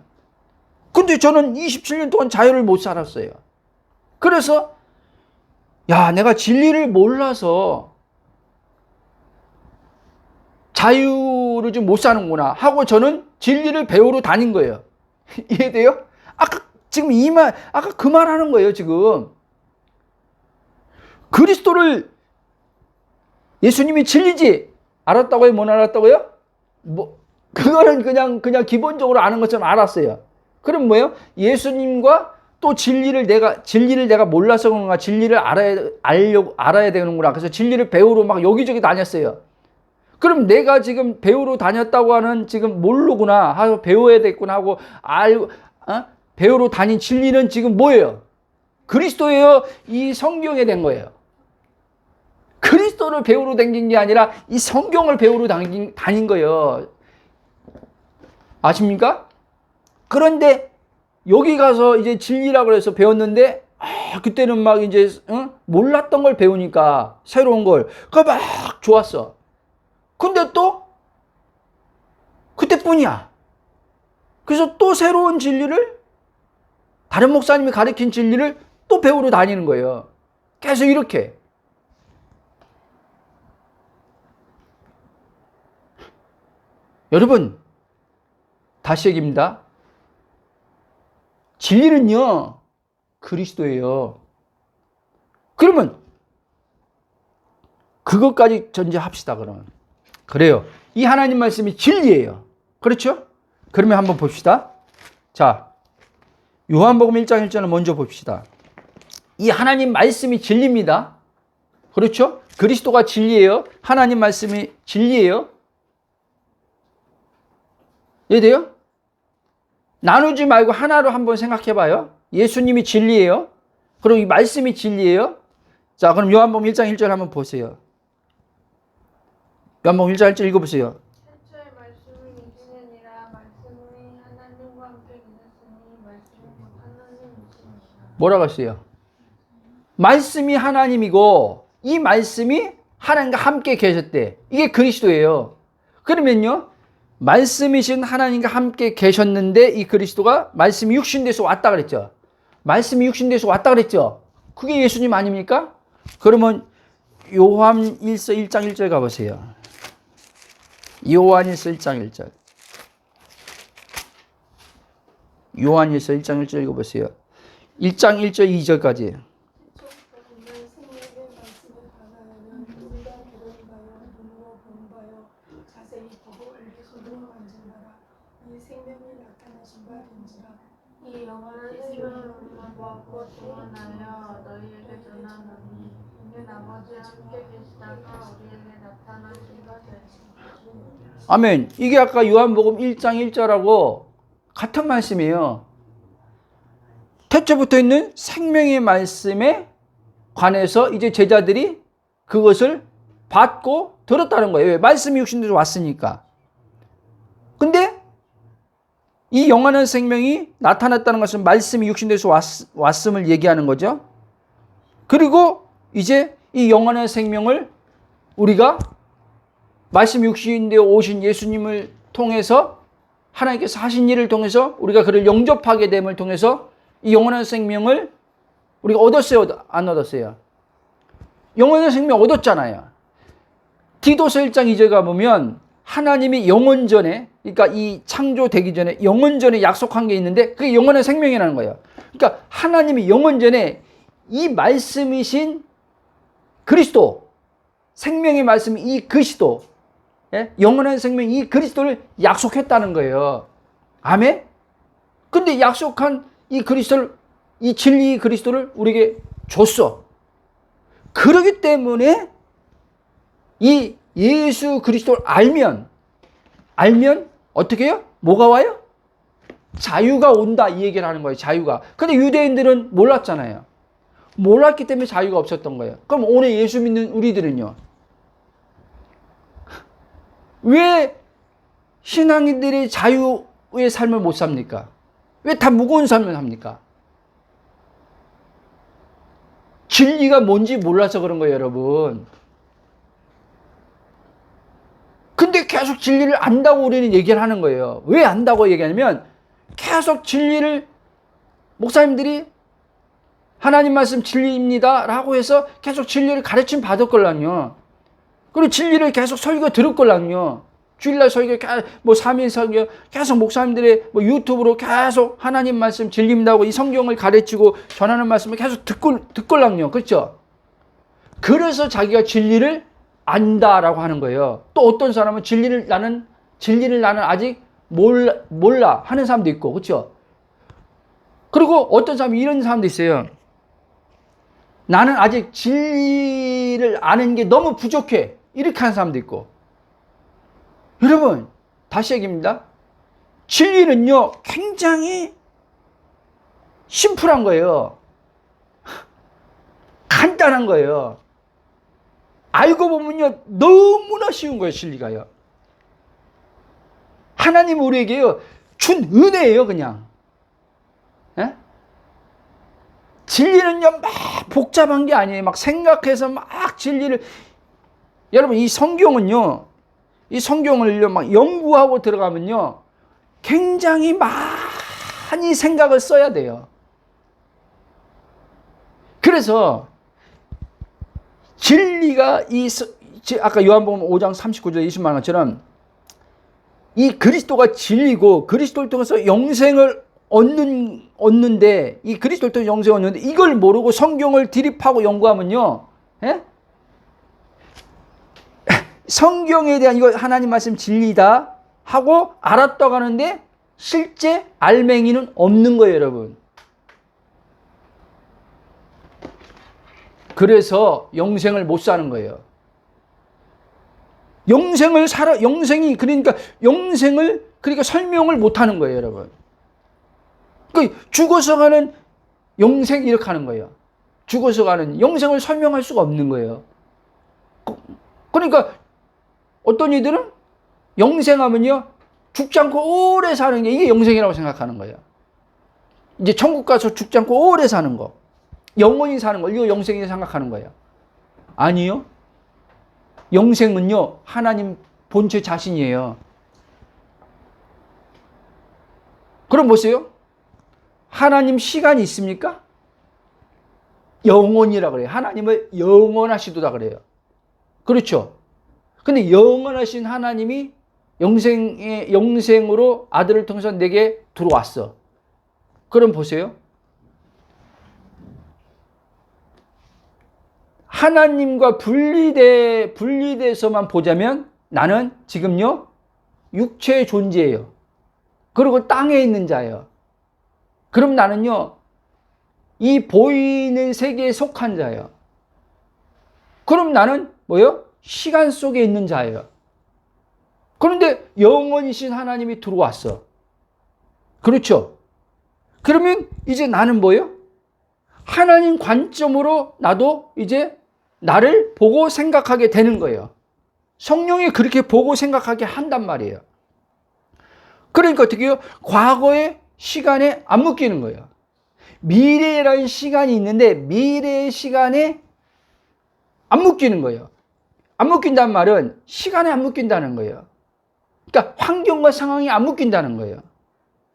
근데 저는 27년 동안 자유를 못 살았어요. 그래서 내가 진리를 몰라서 자유를 좀 못 사는구나 하고 저는 진리를 배우러 다닌 거예요. 이해돼요? 아까 그 말 하는 거예요, 지금. 그리스도를 예수님이 진리지 알았다고요? 못 알았다고요? 그거는 그냥 기본적으로 아는 것처럼 알았어요. 그럼 뭐예요? 예수님과 또 진리를 내가 몰라서 그런가, 진리를 알아야 되는구나. 그래서 진리를 배우러 막 여기저기 다녔어요. 그럼 내가 지금 배우러 다녔다고 하는 지금 모르구나 하고 배워야 되겠구나 하고 배우러 다닌 진리는 지금 뭐예요? 그리스도예요? 이 성경에 된 거예요. 그리스도를 배우러 다닌 게 아니라 이 성경을 배우러 다닌 거예요. 아십니까? 그런데 여기 가서 이제 진리라고 해서 배웠는데 그때는 막 이제 몰랐던 걸 배우니까 새로운 걸 그거 막 좋았어. 근데 또 그때뿐이야. 그래서 또 새로운 진리를 다른 목사님이 가르친 진리를 또 배우러 다니는 거예요. 계속 이렇게. 여러분 다시 얘기입니다. 진리는요 그리스도예요. 그러면 그것까지 전제합시다. 그래요. 이 하나님 말씀이 진리예요. 그렇죠? 그러면 한번 봅시다. 자, 요한복음 1장 1절을 먼저 봅시다. 이 하나님 말씀이 진리입니다. 그렇죠? 그리스도가 진리예요? 하나님 말씀이 진리예요? 이해돼요? 나누지 말고 하나로 한번 생각해 봐요. 예수님이 진리예요? 그리고 이 말씀이 진리예요? 자, 그럼 요한복음 1장 1절 한번 보세요. 요한복음 1장 1절 읽어보세요. 태초에 말씀이 계시느니라. 말씀이 하나님과 함께 계셨으니 말씀은 하나님이시니라. 뭐라고 했어요? 말씀이 하나님이고 이 말씀이 하나님과 함께 계셨대. 이게 그리스도예요. 그러면요, 말씀이신 하나님과 함께 계셨는데 이 그리스도가 말씀이 육신돼서 왔다 그랬죠. 말씀이 육신돼서 왔다 그랬죠. 그게 예수님 아닙니까? 그러면 요한일서 1장 1절 가보세요. 요한일서 1장 1절. 요한일서 1장 1절 읽어보세요. 1장 1절 2절까지. 이 영원한 생명을 보았고 동원하여 너희에게 전하노니 이는 아버지와 함께 계시다가 우리에게 나타나신 바 되시니. 아멘. 이게 아까 요한복음 1장 1절하고 같은 말씀이에요. 태초부터 있는 생명의 말씀에 관해서 이제 제자들이 그것을 받고 들었다는 거예요. 왜? 말씀이 육신으로 왔으니까. 근데 이 영원한 생명이 나타났다는 것은 말씀이 육신돼서 왔음을 얘기하는 거죠. 그리고 이제 이 영원한 생명을 우리가 말씀 육신되어 오신 예수님을 통해서 하나님께서 하신 일을 통해서 우리가 그를 영접하게 됨을 통해서 이 영원한 생명을 우리가 얻었어요? 안 얻었어요? 영원한 생명 얻었잖아요. 디도서 1장 2절 가보면 하나님이 영원전에, 그러니까 이 창조되기 전에 영원전에 약속한 게 있는데 그게 영원한 생명이라는 거예요. 그러니까 하나님이 영원전에 이 말씀이신 그리스도, 생명의 말씀 이 그리스도, 예? 영원한 생명 이 그리스도를 약속했다는 거예요. 아멘? 근데 약속한 이 그리스도를, 이 진리 그리스도를 우리에게 줬어. 그러기 때문에 이 예수 그리스도를 알면 어떻게 해요? 뭐가 와요? 자유가 온다, 이 얘기를 하는 거예요. 자유가. 근데 유대인들은 몰랐잖아요. 몰랐기 때문에 자유가 없었던 거예요. 그럼 오늘 예수 믿는 우리들은요, 왜 신앙인들이 자유의 삶을 못 삽니까? 왜 다 무거운 삶을 합니까? 진리가 뭔지 몰라서 그런 거예요, 여러분. 근데 계속 진리를 안다고 우리는 얘기를 하는 거예요. 왜 안다고 얘기하냐면 계속 진리를 목사님들이 하나님 말씀 진리입니다 라고 해서 계속 진리를 가르침 받을 걸랑요. 그리고 진리를 계속 설교 들을 걸랑요. 주일날 설교, 뭐 3일 설교 계속 목사님들의 뭐 유튜브로 계속 하나님 말씀 진리입니다고 이 성경을 가르치고 전하는 말씀을 계속 듣걸랑요. 그렇죠? 그래서 자기가 진리를 안다라고 하는 거예요. 또 어떤 사람은 진리를 나는 아직 몰라 하는 사람도 있고, 그렇죠? 그리고 어떤 사람이 이런 사람도 있어요. 나는 아직 진리를 아는 게 너무 부족해, 이렇게 하는 사람도 있고. 여러분, 다시 얘기합니다. 진리는요 굉장히 심플한 거예요. 간단한 거예요. 알고 보면요 너무나 쉬운 거예요. 진리가요, 하나님 우리에게요 준 은혜예요. 그냥 에? 진리는요 막 복잡한 게 아니에요. 막 생각해서 막 진리를, 여러분 이 성경은요, 이 성경을요 막 연구하고 들어가면요 굉장히 많이 생각을 써야 돼요. 그래서 진리가 아까 요한복음 5장 39절 20만 원처럼 이 그리스도가 진리고 그리스도를 통해서 영생을 얻는데, 이 그리스도를 통해서 영생을 얻는데 이걸 모르고 성경을 드립하고 연구하면요, 예? 성경에 대한 이거 하나님 말씀 진리다 하고 알았다고 하는데 실제 알맹이는 없는 거예요, 여러분. 그래서 영생을 못 사는 거예요. 영생이, 그러니까 영생을, 그러니까 설명을 못 하는 거예요, 여러분. 그 죽어서 가는 영생 이렇게 하는 거예요. 죽어서 가는 영생을 설명할 수가 없는 거예요. 그러니까 어떤 이들은 영생하면요, 죽지 않고 오래 사는 게 이게 영생이라고 생각하는 거예요. 이제 천국 가서 죽지 않고 오래 사는 거, 영원히 사는 거, 이거 영생이라고 생각하는 거예요. 아니요. 영생은요, 하나님 본체 자신이에요. 그럼 보세요. 하나님 시간이 있습니까? 영원이라 그래요. 하나님을 영원하시도다 그래요. 그렇죠. 근데 영원하신 하나님이 영생으로 아들을 통해서 내게 들어왔어. 그럼 보세요. 하나님과 분리돼서만 보자면 나는 지금요, 육체의 존재예요. 그리고 땅에 있는 자예요. 그럼 나는요, 이 보이는 세계에 속한 자예요. 그럼 나는 뭐예요? 시간 속에 있는 자예요. 그런데 영원이신 하나님이 들어왔어. 그렇죠? 그러면 이제 나는 뭐예요? 하나님 관점으로 나도 이제 나를 보고 생각하게 되는 거예요. 성령이 그렇게 보고 생각하게 한단 말이에요. 그러니까 어떻게 해요? 과거의 시간에 안 묶이는 거예요. 미래라는 시간이 있는데 미래의 시간에 안 묶이는 거예요. 안 묶인다는 말은 시간에 안 묶인다는 거예요. 그러니까 환경과 상황이 안 묶인다는 거예요.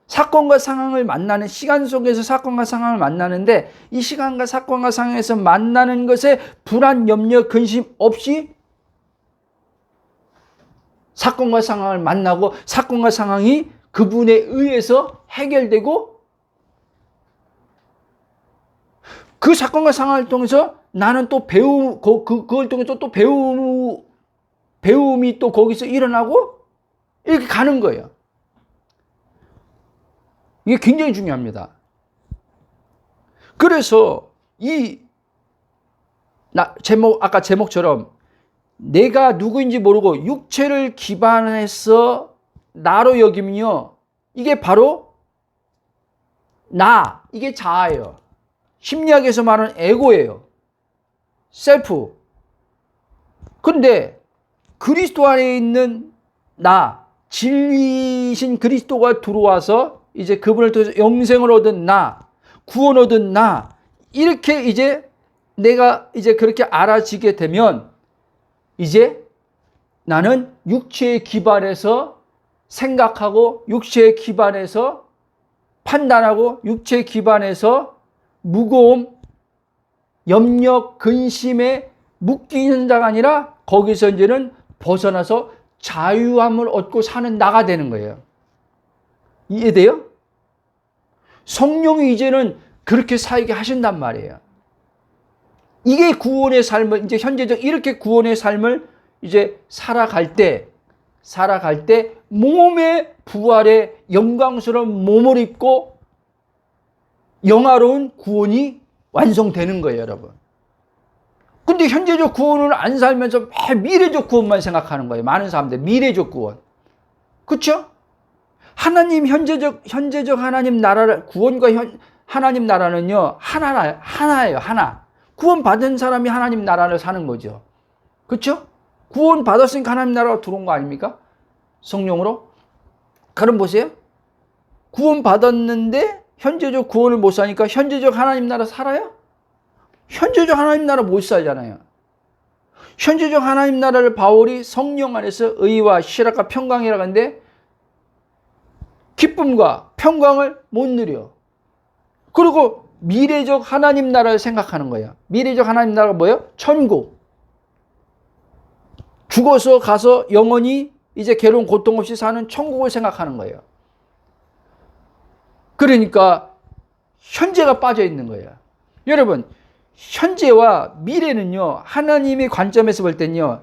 사건과 상황을 만나는, 시간 속에서 사건과 상황을 만나는데 이 시간과 사건과 상황에서 만나는 것에 불안, 염려, 근심 없이 사건과 상황을 만나고 사건과 상황이 그분에 의해서 해결되고 그 사건과 상황을 통해서 나는 또 그걸 통해서 또 배움이 또 거기서 일어나고 이렇게 가는 거예요. 이게 굉장히 중요합니다. 그래서 아까 제목처럼 내가 누구인지 모르고 육체를 기반해서 나로 여기면요, 이게 바로 이게 자아예요. 심리학에서 말하는 에고예요. 셀프. 그런데 그리스도 안에 있는 진리이신 그리스도가 들어와서 이제 그분을 통해서 영생을 얻은 구원 얻은 이렇게 이제 내가 이제 그렇게 알아지게 되면 이제 나는 육체에 기반해서 생각하고 육체에 기반해서 판단하고 육체에 기반해서 무거움, 염려, 근심에 묶이는 자가 아니라 거기서 이제는 벗어나서 자유함을 얻고 사는 나가 되는 거예요. 이해돼요? 성령이 이제는 그렇게 살게 하신단 말이에요. 이게 구원의 삶을, 이제 현재적 이렇게 구원의 삶을 이제 살아갈 때 몸의 부활의 영광스러운 몸을 입고 영화로운 구원이 완성되는 거예요, 여러분. 근데 현재적 구원을 안 살면서 매일 미래적 구원만 생각하는 거예요. 많은 사람들 미래적 구원. 그렇죠? 하나님 현재적 하나님 나라를 구원과 하나님 나라는요, 하나예요. 하나. 구원 받은 사람이 하나님 나라를 사는 거죠. 그렇죠? 구원 받았으니까 하나님 나라가 들어온 거 아닙니까? 성령으로. 그럼 보세요. 구원 받았는데 현재적 구원을 못 사니까 현재적 하나님 나라 살아요? 현재적 하나님 나라 못 살잖아요. 현재적 하나님 나라를 바울이 성령 안에서 의와 실학과 평강이라고 하는데 기쁨과 평강을 못 누려. 그리고 미래적 하나님 나라를 생각하는 거예요. 미래적 하나님 나라가 뭐예요? 천국. 죽어서 가서 영원히 이제 괴로운 고통 없이 사는 천국을 생각하는 거예요. 그러니까 현재가 빠져 있는 거예요. 여러분, 현재와 미래는요, 하나님의 관점에서 볼 때는요,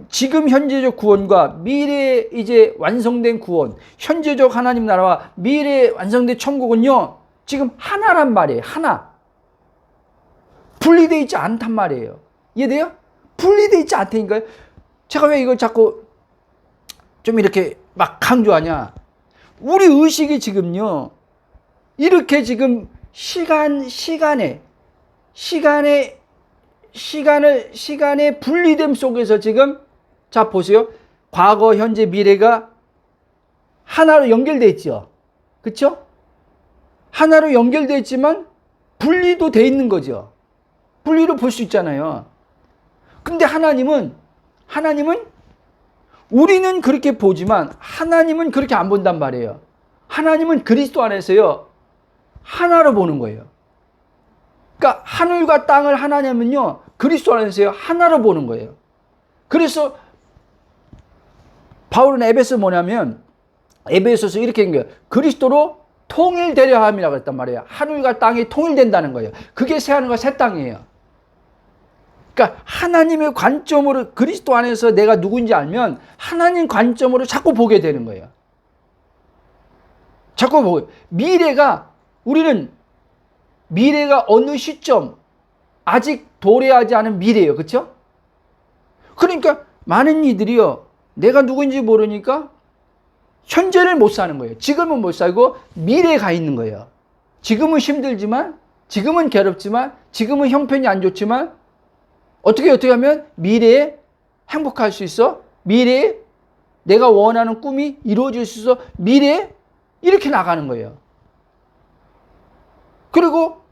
지금 현재적 구원과 미래에 이제 완성된 구원, 현재적 하나님 나라와 미래에 완성된 천국은요, 지금 하나란 말이에요. 하나. 분리되어 있지 않단 말이에요. 이해돼요? 분리되어 있지 않다니까요. 제가 왜 이걸 자꾸 좀 이렇게 막 강조하냐? 우리 의식이 지금요, 이렇게 지금 시간의 분리됨 속에서 지금, 자, 보세요. 과거, 현재, 미래가 하나로 연결되어 있죠. 그쵸? 하나로 연결되어 있지만 분리도 되어 있는 거죠. 분리로 볼 수 있잖아요. 근데 하나님은 우리는 그렇게 보지만 하나님은 그렇게 안 본단 말이에요. 하나님은 그리스도 안에서요, 하나로 보는 거예요. 그러니까 하늘과 땅을 하나님은요, 그리스도 안에서요, 하나로 보는 거예요. 그래서 바울은 에베소 뭐냐면, 에베소서 이렇게 한 거예요. 그리스도로 통일되려 함이라고 했단 말이에요. 하늘과 땅이 통일된다는 거예요. 그게 새 하늘과 새 땅이에요. 그러니까 하나님의 관점으로, 그리스도 안에서 내가 누구인지 알면 하나님 관점으로 자꾸 보게 되는 거예요. 자꾸 보고, 우리는 미래가 어느 시점, 아직 도래하지 않은 미래예요. 그렇죠? 그러니까 많은 이들이요, 내가 누구인지 모르니까 현재를 못 사는 거예요. 지금은 못 살고 미래에 가 있는 거예요. 지금은 힘들지만, 지금은 괴롭지만, 지금은 형편이 안 좋지만 어떻게 하면 미래에 행복할 수 있어? 미래에 내가 원하는 꿈이 이루어질 수 있어? 미래에 이렇게 나가는 거예요. 그리고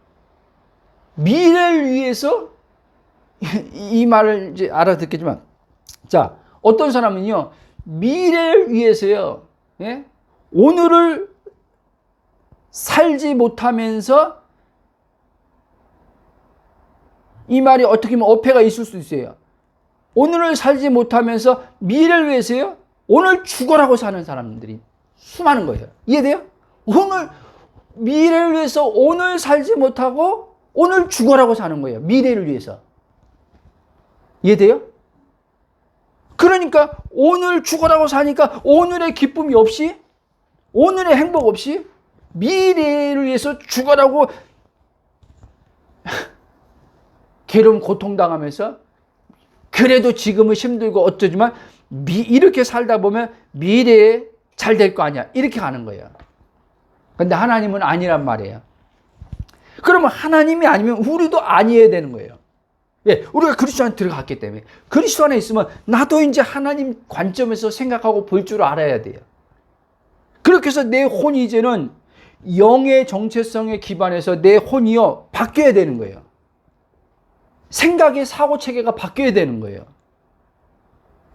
미래를 위해서, 이 말을 이제 알아듣겠지만, 자, 어떤 사람은요, 미래를 위해서요, 예? 오늘을 살지 못하면서, 이 말이 어떻게 보면 어폐가 있을 수도 있어요. 오늘을 살지 못하면서 미래를 위해서요, 오늘 죽어라고 사는 사람들이 수많은 거예요. 이해돼요? 미래를 위해서 오늘 살지 못하고 오늘 죽어라고 사는 거예요. 미래를 위해서. 이해돼요? 그러니까 오늘 죽어라고 사니까 오늘의 기쁨이 없이, 오늘의 행복 없이 미래를 위해서 죽어라고 괴로움 고통당하면서, 그래도 지금은 힘들고 어쩌지만 이렇게 살다 보면 미래에 잘 될 거 아니야, 이렇게 가는 거예요. 근데 하나님은 아니란 말이에요. 그러면 하나님이 아니면 우리도 아니어야 되는 거예요. 예, 우리가 그리스도 안에 들어갔기 때문에. 그리스도 안에 있으면 나도 이제 하나님 관점에서 생각하고 볼 줄 알아야 돼요. 그렇게 해서 내 혼이 이제는 영의 정체성에 기반해서 내 혼이요, 바뀌어야 되는 거예요. 생각의 사고 체계가 바뀌어야 되는 거예요.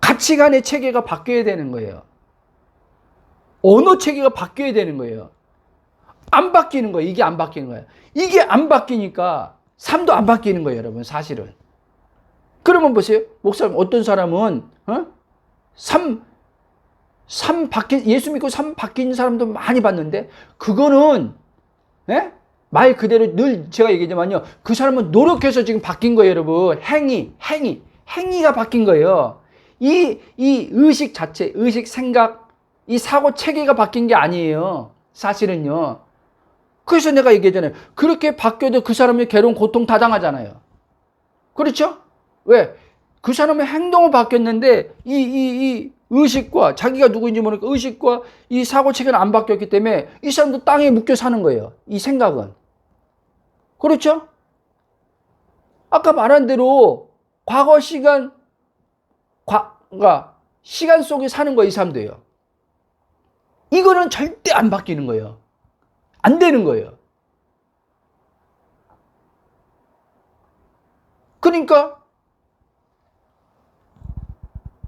가치관의 체계가 바뀌어야 되는 거예요. 언어 체계가 바뀌어야 되는 거예요. 안 바뀌는 거예요. 이게 안 바뀌는 거예요. 이게 안 바뀌니까 삶도 안 바뀌는 거예요, 여러분, 사실은. 그러면 보세요. 목사님, 어떤 사람은 예수 믿고 삶 바뀐 사람도 많이 봤는데, 그거는, 예? 말 그대로 늘 제가 얘기하지만요, 그 사람은 노력해서 지금 바뀐 거예요, 여러분. 행위가 바뀐 거예요. 이 의식 자체, 의식, 생각, 이 사고 체계가 바뀐 게 아니에요, 사실은요. 그래서 내가 얘기했잖아요. 그렇게 바뀌어도 그 사람이 괴로운 고통 다 당하잖아요. 그렇죠? 왜? 그 사람의 행동은 바뀌었는데 이 의식과, 자기가 누구인지 모르니까 의식과 이 사고 체계는 안 바뀌었기 때문에 이 사람도 땅에 묶여 사는 거예요, 이 생각은. 그렇죠? 아까 말한 대로 과거 시간 속에 사는 거예요, 이 사람도요. 이거는 절대 안 바뀌는 거예요. 안 되는 거예요. 그러니까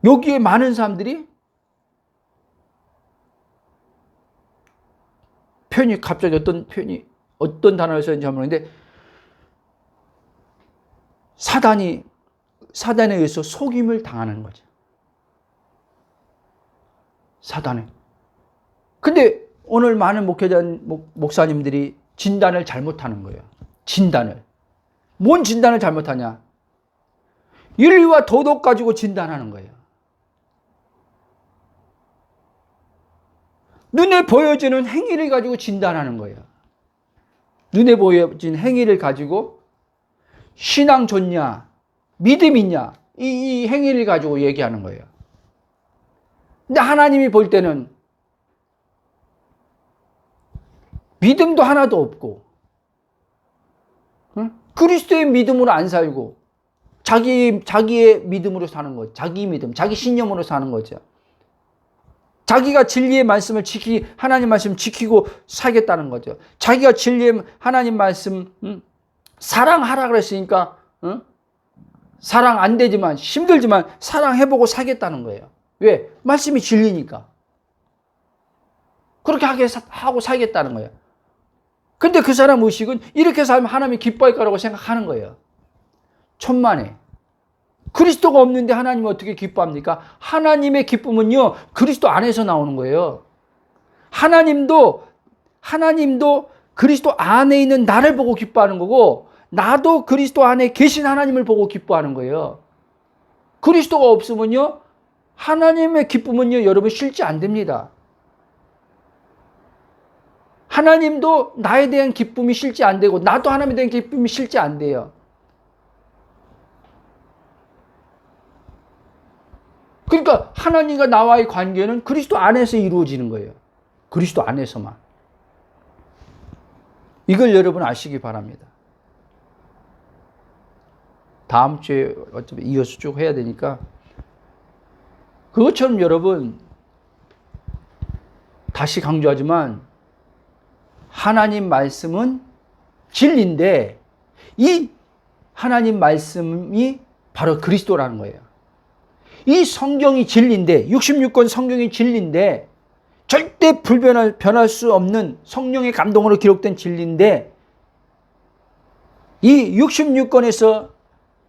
여기에 많은 사람들이 표현이 갑자기 어떤 단어를 썼는지 모르겠는데, 사단에 의해서 속임을 당하는 거죠. 사단에. 근데 오늘 많은 목사님들이 진단을 잘못하는 거예요. 진단을. 뭔 진단을 잘못하냐? 윤리와 도덕 가지고 진단하는 거예요. 눈에 보여지는 행위를 가지고 진단하는 거예요. 눈에 보여진 행위를 가지고 신앙 좋냐, 믿음 있냐, 이 행위를 가지고 얘기하는 거예요. 근데 하나님이 볼 때는 믿음도 하나도 없고, 응? 그리스도의 믿음으로 안 살고 자기의 믿음으로 사는 거죠. 자기 믿음, 자기 신념으로 사는 거죠. 자기가 진리의 말씀을 하나님 말씀 지키고 살겠다는 거죠. 자기가 진리의 하나님 말씀 사랑하라 그랬으니까 사랑 안 되지만 힘들지만 사랑해보고 살겠다는 거예요. 왜? 말씀이 진리니까. 그렇게 하고 살겠다는 거예요. 근데 그 사람 의식은 이렇게 살면 하나님이 기뻐할 거라고 생각하는 거예요. 천만에. 그리스도가 없는데 하나님이 어떻게 기뻐합니까? 하나님의 기쁨은요, 그리스도 안에서 나오는 거예요. 하나님도 그리스도 안에 있는 나를 보고 기뻐하는 거고, 나도 그리스도 안에 계신 하나님을 보고 기뻐하는 거예요. 그리스도가 없으면요, 하나님의 기쁨은요, 여러분 실제 안 됩니다. 하나님도 나에 대한 기쁨이 실제 안 되고, 나도 하나님에 대한 기쁨이 실제 안 돼요. 그러니까 하나님과 나와의 관계는 그리스도 안에서 이루어지는 거예요. 그리스도 안에서만. 이걸 여러분 아시기 바랍니다. 다음 주에 어차피 이어서 쭉 해야 되니까. 그것처럼 여러분, 다시 강조하지만 하나님 말씀은 진리인데, 이 하나님 말씀이 바로 그리스도라는 거예요. 이 성경이 진리인데, 66권 성경이 진리인데, 절대 변할 수 없는 성령의 감동으로 기록된 진리인데, 이 66권에서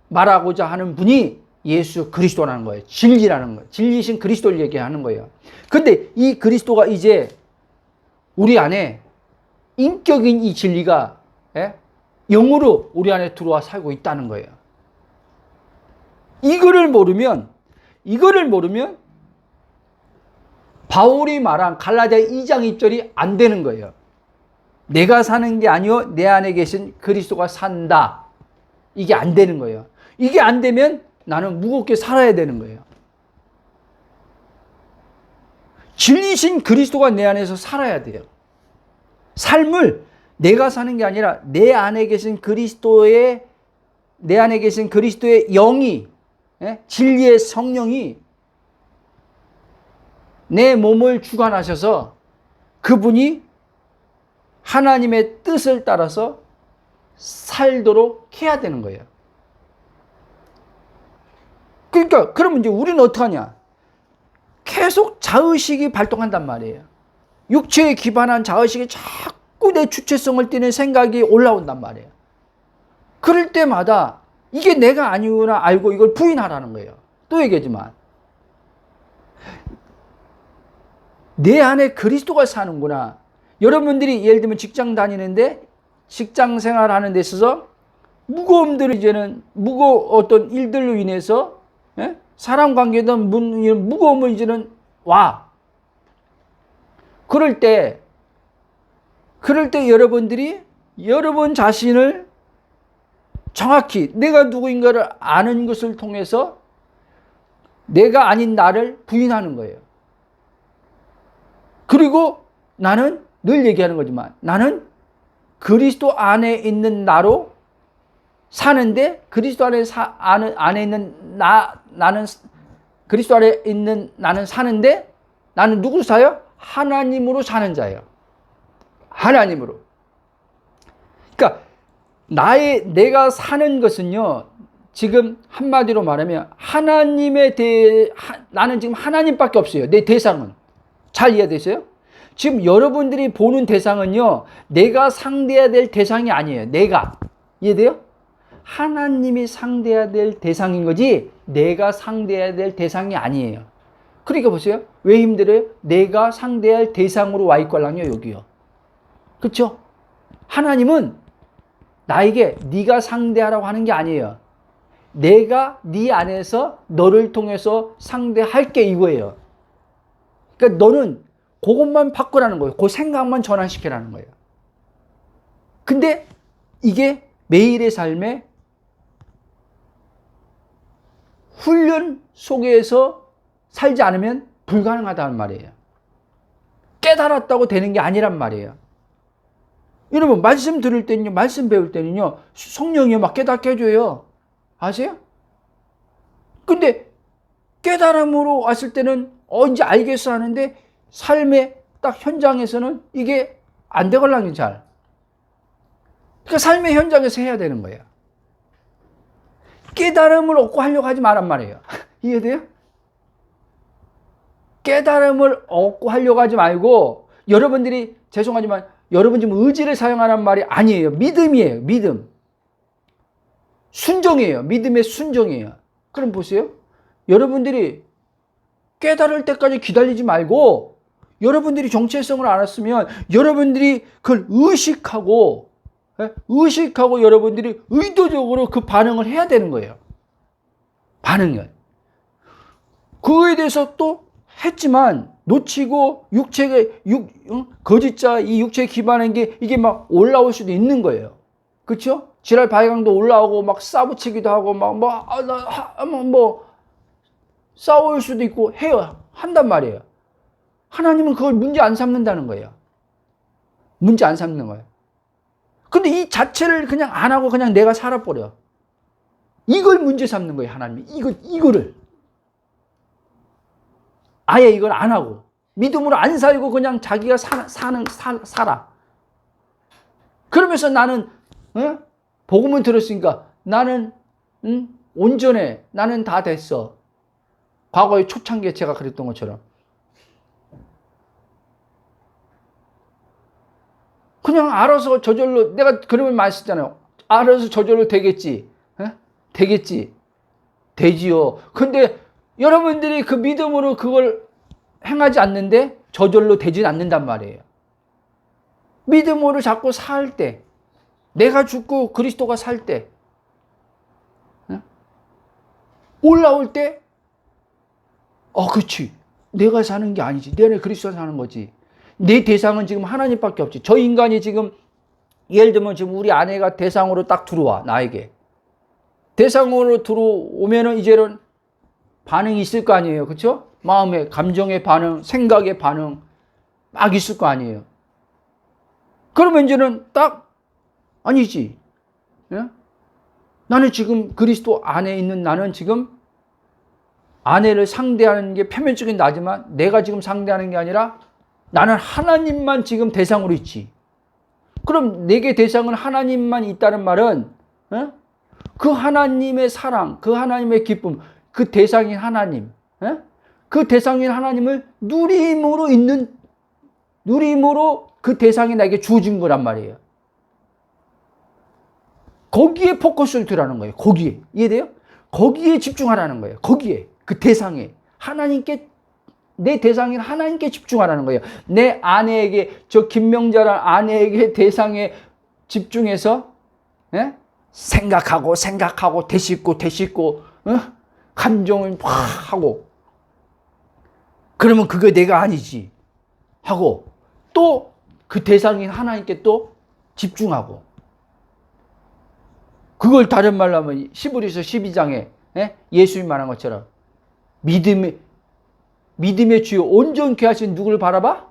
말하고자 하는 분이 예수 그리스도라는 거예요. 진리라는 거예요. 진리신 그리스도를 얘기하는 거예요. 근데 이 그리스도가 이제 우리 안에 인격인 이 진리가 영으로 우리 안에 들어와 살고 있다는 거예요. 이거를 모르면 바울이 말한 갈라디아 2장 2절이 안 되는 거예요. 내가 사는 게 아니요 내 안에 계신 그리스도가 산다. 이게 안 되는 거예요. 이게 안 되면 나는 무겁게 살아야 되는 거예요. 진리신 그리스도가 내 안에서 살아야 돼요. 삶을 내가 사는 게 아니라 내 안에 계신 그리스도의 영이, 진리의 성령이 내 몸을 주관하셔서 그분이 하나님의 뜻을 따라서 살도록 해야 되는 거예요. 그러니까 그러면 이제 우리는 어떡하냐? 계속 자의식이 발동한단 말이에요. 육체에 기반한 자의식이 자꾸 내 주체성을 띠는 생각이 올라온단 말이에요. 그럴 때마다 이게 내가 아니구나 알고 이걸 부인하라는 거예요. 또 얘기하지만 내 안에 그리스도가 사는구나. 여러분들이 예를 들면 직장 다니는데 직장 생활하는 데 있어서 무거움들을 이제는 어떤 일들로 인해서 사람 관계든 무거움을 이제는 와. 그럴 때 여러분들이 여러분 자신을 정확히 내가 누구인가를 아는 것을 통해서 내가 아닌 나를 부인하는 거예요. 그리고 나는 늘 얘기하는 거지만 나는 그리스도 안에 있는 나로 사는데 그리스도 안에 있는 나는 그리스도 안에 있는 나는 사는데 나는 누구로 사요? 하나님으로 사는 자예요. 하나님으로. 그러니까 내가 사는 것은요. 지금 한마디로 말하면 나는 지금 하나님밖에 없어요. 내 대상은. 잘 이해되세요? 지금 여러분들이 보는 대상은요. 내가 상대해야 될 대상이 아니에요. 내가. 이해돼요? 하나님이 상대해야 될 대상인 거지 내가 상대해야 될 대상이 아니에요. 그러니까 보세요. 왜 힘들어요? 내가 상대할 대상으로 와 있걸랑요. 여기요. 그렇죠? 하나님은 나에게 네가 상대하라고 하는 게 아니에요. 내가 네 안에서 너를 통해서 상대할게 이거예요. 그러니까 너는 그것만 바꾸라는 거예요. 그 생각만 전환시키라는 거예요. 근데 이게 매일의 삶에 훈련 속에서 살지 않으면 불가능하다는 말이에요. 깨달았다고 되는 게 아니란 말이에요. 여러분, 말씀 들을 때는요, 말씀 배울 때는요, 성령이 막 깨닫게 해줘요. 아세요? 근데 깨달음으로 왔을 때는 이제 알겠어 하는데 삶의 딱 현장에서는 이게 안 되걸랑요, 잘. 그러니까 삶의 현장에서 해야 되는 거예요. 깨달음을 얻고 하려고 하지 말란 말이에요. 이해돼요? 깨달음을 얻고 하려고 하지 말고, 여러분들이, 죄송하지만, 여러분 지금 의지를 사용하는 말이 아니에요. 믿음이에요. 믿음. 순종이에요. 믿음의 순종이에요. 그럼 보세요. 여러분들이 깨달을 때까지 기다리지 말고, 여러분들이 정체성을 알았으면, 여러분들이 그걸 의식하고 여러분들이 의도적으로 그 반응을 해야 되는 거예요. 반응을. 그거에 대해서 또 했지만 놓치고 거짓자 이 육체에 기반한 게 이게 막 올라올 수도 있는 거예요. 그렇죠? 지랄 발광도 올라오고 막 싸붙이기도 하고 뭐 싸울 수도 있고 한단 말이에요. 하나님은 그걸 문제 안 삼는다는 거예요. 문제 안 삼는 거예요. 근데 이 자체를 그냥 안 하고 그냥 내가 살아버려. 이걸 문제 삼는 거예요, 하나님이. 이거를. 아예 이걸 안 하고. 믿음으로 안 살고 그냥 자기가 살아. 그러면서 나는, 복음을 들었으니까 나는, 온전해. 나는 다 됐어. 과거의 초창기에 제가 그랬던 것처럼. 그냥 알아서 저절로, 내가 그러면 많이 쓰잖아요. 알아서 저절로 되겠지. 되겠지. 되지요. 근데 여러분들이 그 믿음으로 그걸 행하지 않는데 저절로 되진 않는단 말이에요. 믿음으로 자꾸 살 때, 내가 죽고 그리스도가 살 때, 올라올 때, 그렇지. 내가 사는 게 아니지. 내 안에 그리스도가 사는 거지. 내 대상은 지금 하나님밖에 없지. 저 인간이 지금, 예를 들면 지금 우리 아내가 대상으로 딱 들어와, 나에게. 대상으로 들어오면은 이제는 반응이 있을 거 아니에요. 그렇죠? 마음의, 감정의 반응, 생각의 반응 막 있을 거 아니에요. 그러면 이제는 딱 아니지. 예? 나는 지금 그리스도 안에 있는 나는 지금 아내를 상대하는 게 표면적인 나지만 내가 지금 상대하는 게 아니라 나는 하나님만 지금 대상으로 있지. 그럼 내게 대상은 하나님만 있다는 말은 그 하나님의 사랑, 그 하나님의 기쁨, 그 대상인 하나님, 그 대상인 하나님을 누림으로 그 대상이 나에게 주어진 거란 말이에요. 거기에 포커스를 두라는 거예요. 거기에. 이해돼요? 거기에 집중하라는 거예요. 거기에. 그 대상에. 하나님께, 내 대상인 하나님께 집중하라는 거예요. 내 아내에게, 저 김명자라는 아내에게 대상에 집중해서, 생각하고, 되씹고, 감정을 막 하고. 그러면 그게 내가 아니지. 하고, 또 그 대상인 하나님께 또 집중하고. 그걸 다른 말로 하면 히브리서 12장에 예수님 말한 것처럼 믿음의 주요 온전케 하신 누구를 바라봐?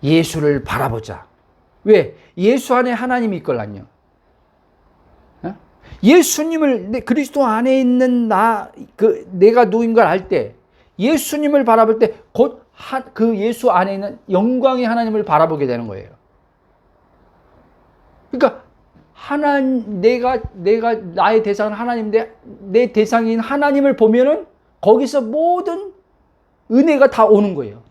예수를 바라보자. 왜? 예수 안에 하나님이 있걸랑요. 예수님을, 그리스도 안에 있는 내가 누구인 걸 알 때, 예수님을 바라볼 때 곧 그 예수 안에 있는 영광의 하나님을 바라보게 되는 거예요. 그러니까 내가 나의 대상은 하나님인데 내 대상인 하나님을 보면은 거기서 모든 은혜가 다 오는 거예요.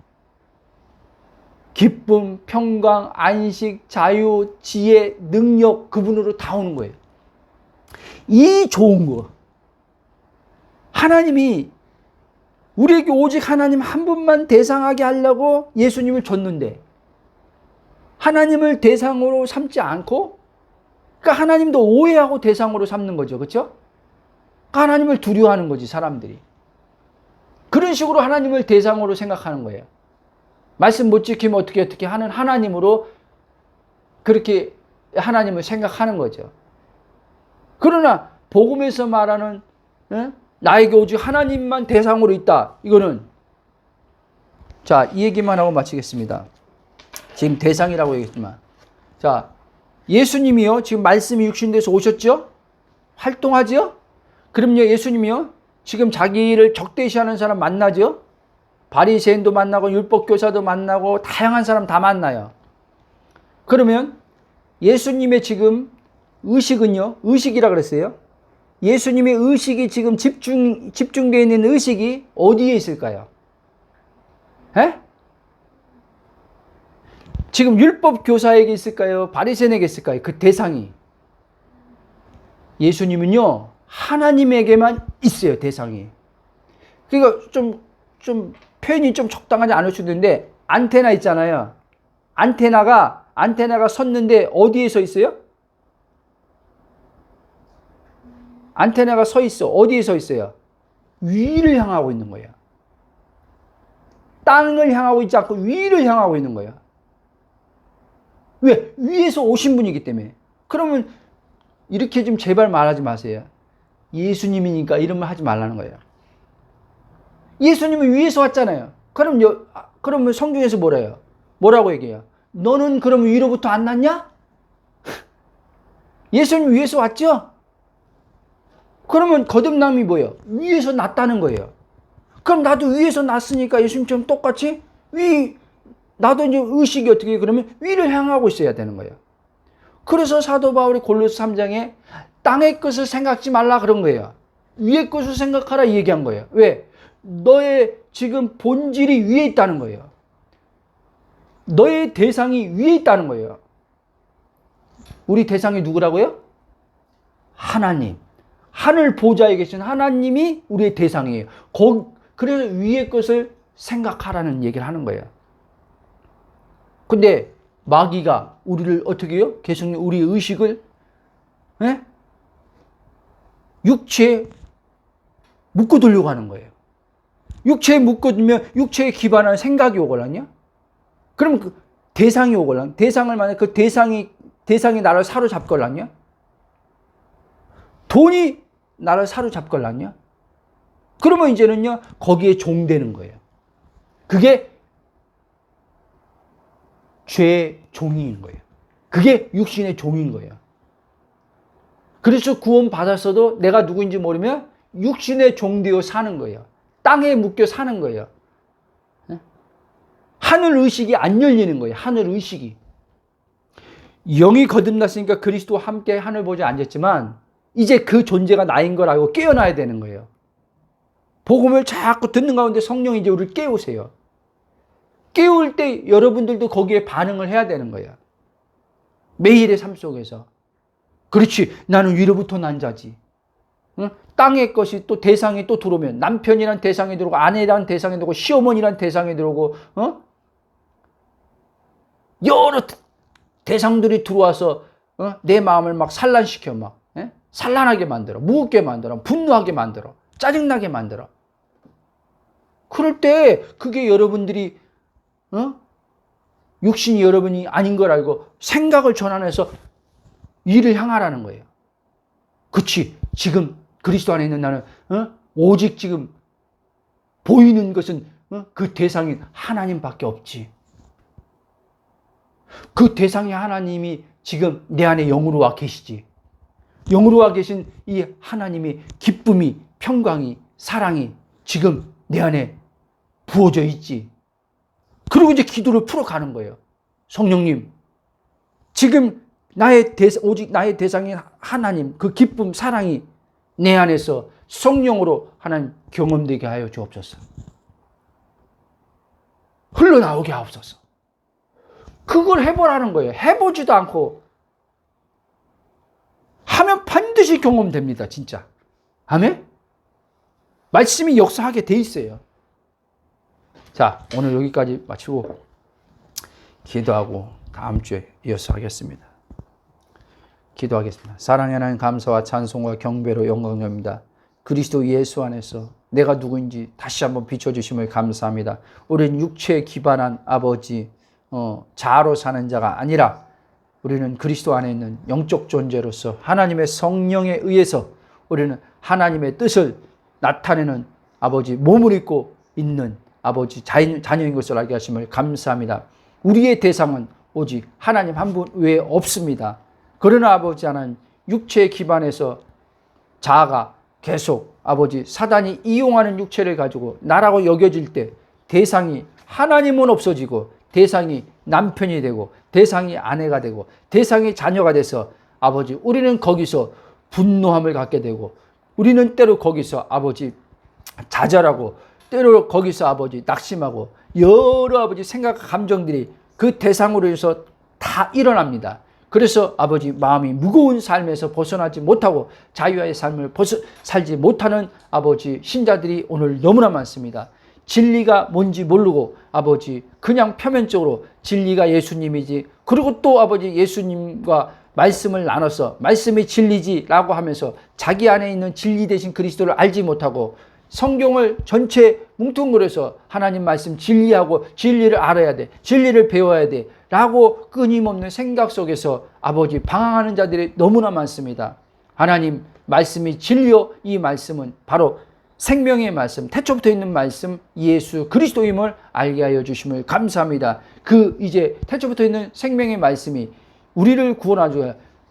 기쁨, 평강, 안식, 자유, 지혜, 능력 그분으로 다 오는 거예요. 이 좋은 거. 하나님이 우리에게 오직 하나님 한 분만 대상하게 하려고 예수님을 줬는데 하나님을 대상으로 삼지 않고, 그러니까 하나님도 오해하고 대상으로 삼는 거죠. 그렇죠? 그러니까 하나님을 두려워하는 거지, 사람들이. 그런 식으로 하나님을 대상으로 생각하는 거예요. 말씀 못 지키면 어떻게 하는 하나님으로 그렇게 하나님을 생각하는 거죠. 그러나 복음에서 말하는 나에게 오직 하나님만 대상으로 있다. 이거는 자, 이 얘기만 하고 마치겠습니다. 지금 대상이라고 얘기했지만 자, 예수님이요 지금 말씀이 육신돼서 오셨죠? 활동하죠? 그럼요 예수님이요 지금 자기를 적대시하는 사람 만나죠? 바리새인도 만나고 율법교사도 만나고 다양한 사람 다 만나요. 그러면 예수님의 지금 의식은요, 의식이라 그랬어요. 예수님의 의식이 지금 집중되어 있는 의식이 어디에 있을까요? 에? 지금 율법교사에게 있을까요? 바리새인에게 있을까요? 그 대상이. 예수님은요, 하나님에게만 있어요, 대상이. 그러니까 좀 표현이 좀 적당하지 않을 수도 있는데, 안테나 있잖아요. 안테나가 섰는데 어디에 서 있어요? 안테나가 서 있어. 어디에 서 있어요? 위를 향하고 있는 거예요. 땅을 향하고 있지 않고 위를 향하고 있는 거예요. 왜? 위에서 오신 분이기 때문에. 그러면 이렇게 좀 제발 말하지 마세요. 예수님이니까 이런 말 하지 말라는 거예요. 예수님은 위에서 왔잖아요. 그러면 성경에서 뭐래요? 뭐라고 얘기해요? 너는 그럼 위로부터 안 났냐? 예수님 위에서 왔죠? 그러면 거듭남이 뭐예요? 위에서 났다는 거예요. 그럼 나도 위에서 났으니까 예수님처럼 똑같이 나도 이제 의식이 어떻게 그러면 위를 향하고 있어야 되는 거예요. 그래서 사도 바울이 골로새 3장에 땅의 것을 생각지 말라 그런 거예요. 위의 것을 생각하라 이 얘기한 거예요. 왜? 너의 지금 본질이 위에 있다는 거예요. 너의 대상이 위에 있다는 거예요. 우리 대상이 누구라고요? 하나님. 하늘 보좌에 계신 하나님이 우리의 대상이에요. 그래서 위의 것을 생각하라는 얘기를 하는 거예요. 근데 마귀가 우리를 어떻게 해요? 계속 우리 의식을 육체에 묶어두려고 하는 거예요. 육체에 묶어두면 육체에 기반한 생각이 오걸랑요? 그럼 그 대상이 오걸랑? 대상을 만약 그 대상이 나를 사로잡걸랑요? 돈이 나를 사로잡걸랑요? 그러면 이제는요, 거기에 종되는 거예요. 그게 죄의 종인 거예요. 그게 육신의 종인 거예요. 그래서 구원 받았어도 내가 누구인지 모르면 육신의 종되어 사는 거예요. 땅에 묶여 사는 거예요. 하늘 의식이 안 열리는 거예요. 하늘 의식이. 영이 거듭났으니까 그리스도와 함께 하늘 보좌에 앉았지만 이제 그 존재가 나인 걸 알고 깨어나야 되는 거예요. 복음을 자꾸 듣는 가운데 성령이 이제 우리를 깨우세요. 깨울 때 여러분들도 거기에 반응을 해야 되는 거예요. 매일의 삶 속에서. 그렇지. 나는 위로부터 난 자지. 응? 땅의 것이 또 대상이 또 들어오면 남편이란 대상이 들어오고 아내란 대상이 들어오고 시어머니란 대상이 들어오고 여러 대상들이 들어와서 내 마음을 막 산란시켜 막 산란하게 만들어 무겁게 만들어 분노하게 만들어 짜증나게 만들어. 그럴 때 그게 여러분들이 육신이 여러분이 아닌 걸 알고 생각을 전환해서 이를 향하라는 거예요. 그치. 지금 그리스도 안에 있는 나는 오직 지금 보이는 것은 그 대상인 하나님밖에 없지. 그 대상이 하나님이 지금 내 안에 영으로 와 계시지. 영으로 와 계신 이 하나님의 기쁨이 평강이 사랑이 지금 내 안에 부어져 있지. 그리고 이제 기도를 풀어가는 거예요. 성령님, 지금 오직 나의 대상인 하나님, 그 기쁨, 사랑이 내 안에서 성령으로 하나님 경험되게 하여 주옵소서. 흘러나오게 하옵소서. 그걸 해보라는 거예요. 해보지도 않고 하면 반드시 경험됩니다. 진짜. 아멘? 말씀이 역사하게 돼 있어요. 자, 오늘 여기까지 마치고 기도하고 다음 주에 이어서 하겠습니다. 기도하겠습니다. 사랑의 하나님 감사와 찬송과 경배로 영광입니다. 그리스도 예수 안에서 내가 누구인지 다시 한번 비춰주심을 감사합니다. 우리는 육체에 기반한 아버지 자아로 사는 자가 아니라 우리는 그리스도 안에 있는 영적 존재로서 하나님의 성령에 의해서 우리는 하나님의 뜻을 나타내는 아버지 몸을 입고 있는 아버지 자녀인 것을 알게 하심을 감사합니다. 우리의 대상은 오직 하나님 한 분 외에 없습니다. 그러나 아버지 하나님 육체에 기반해서 자아가 계속 아버지 사단이 이용하는 육체를 가지고 나라고 여겨질 때 대상이 하나님은 없어지고 대상이 남편이 되고 대상이 아내가 되고 대상이 자녀가 돼서 아버지 우리는 거기서 분노함을 갖게 되고 우리는 때로 거기서 아버지 좌절하고 때로 거기서 아버지 낙심하고 여러 아버지 생각과 감정들이 그 대상으로 해서 다 일어납니다. 그래서 아버지 마음이 무거운 삶에서 벗어나지 못하고 자유의 삶을 살지 못하는 아버지 신자들이 오늘 너무나 많습니다. 진리가 뭔지 모르고 아버지 그냥 표면적으로 진리가 예수님이지 그리고 또 아버지 예수님과 말씀을 나눠서 말씀이 진리지라고 하면서 자기 안에 있는 진리 대신 그리스도를 알지 못하고 성경을 전체 뭉뚱그려서 하나님 말씀 진리하고 진리를 알아야 돼 진리를 배워야 돼 라고 끊임없는 생각 속에서 아버지 방황하는 자들이 너무나 많습니다. 하나님 말씀이 진리요 이 말씀은 바로 생명의 말씀 태초부터 있는 말씀 예수 그리스도임을 알게 하여 주심을 감사합니다. 그 이제 태초부터 있는 생명의 말씀이 우리를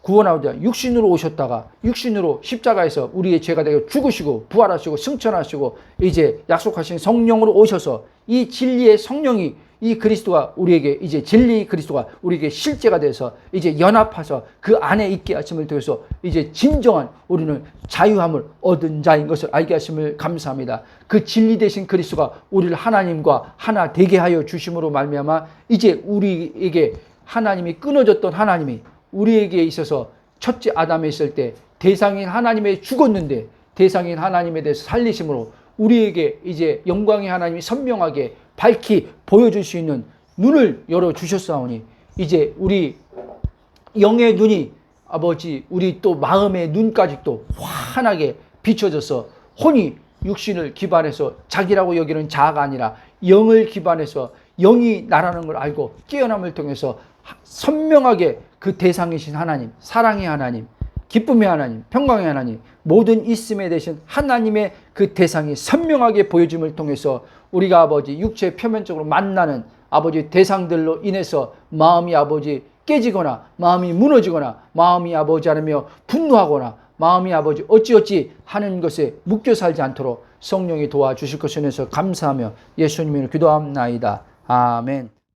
구원하고자 육신으로 오셨다가 육신으로 십자가에서 우리의 죄가 되어 죽으시고 부활하시고 승천하시고 이제 약속하신 성령으로 오셔서 이 진리의 성령이 이 그리스도가 우리에게 이제 진리 그리스도가 우리에게 실제가 돼서 이제 연합해서 그 안에 있게 하심을 통해서 이제 진정한 우리는 자유함을 얻은 자인 것을 알게 하심을 감사합니다. 그 진리 되신 그리스도가 우리를 하나님과 하나 되게 하여 주심으로 말미암아 이제 우리에게 하나님이 끊어졌던 하나님이 우리에게 있어서 첫째 아담에 있을 때 대상인 하나님에 죽었는데 대상인 하나님에 대해서 살리심으로 우리에게 이제 영광의 하나님이 선명하게 밝히 보여줄 수 있는 눈을 열어주셨사오니 이제 우리 영의 눈이 아버지 우리 또 마음의 눈까지 또 환하게 비춰져서 혼이 육신을 기반해서 자기라고 여기는 자아가 아니라 영을 기반해서 영이 나라는 걸 알고 깨어남을 통해서 선명하게 그 대상이신 하나님, 사랑의 하나님, 기쁨의 하나님, 평강의 하나님, 모든 있음에 대신 하나님의 그 대상이 선명하게 보여줌을 통해서 우리가 아버지 육체 표면적으로 만나는 아버지 대상들로 인해서 마음이 아버지 깨지거나 마음이 무너지거나 마음이 아버지 하며 분노하거나 마음이 아버지 어찌어찌 하는 것에 묶여 살지 않도록 성령이 도와주실 것을 인해서 감사하며 예수님을 기도합나이다. 아멘.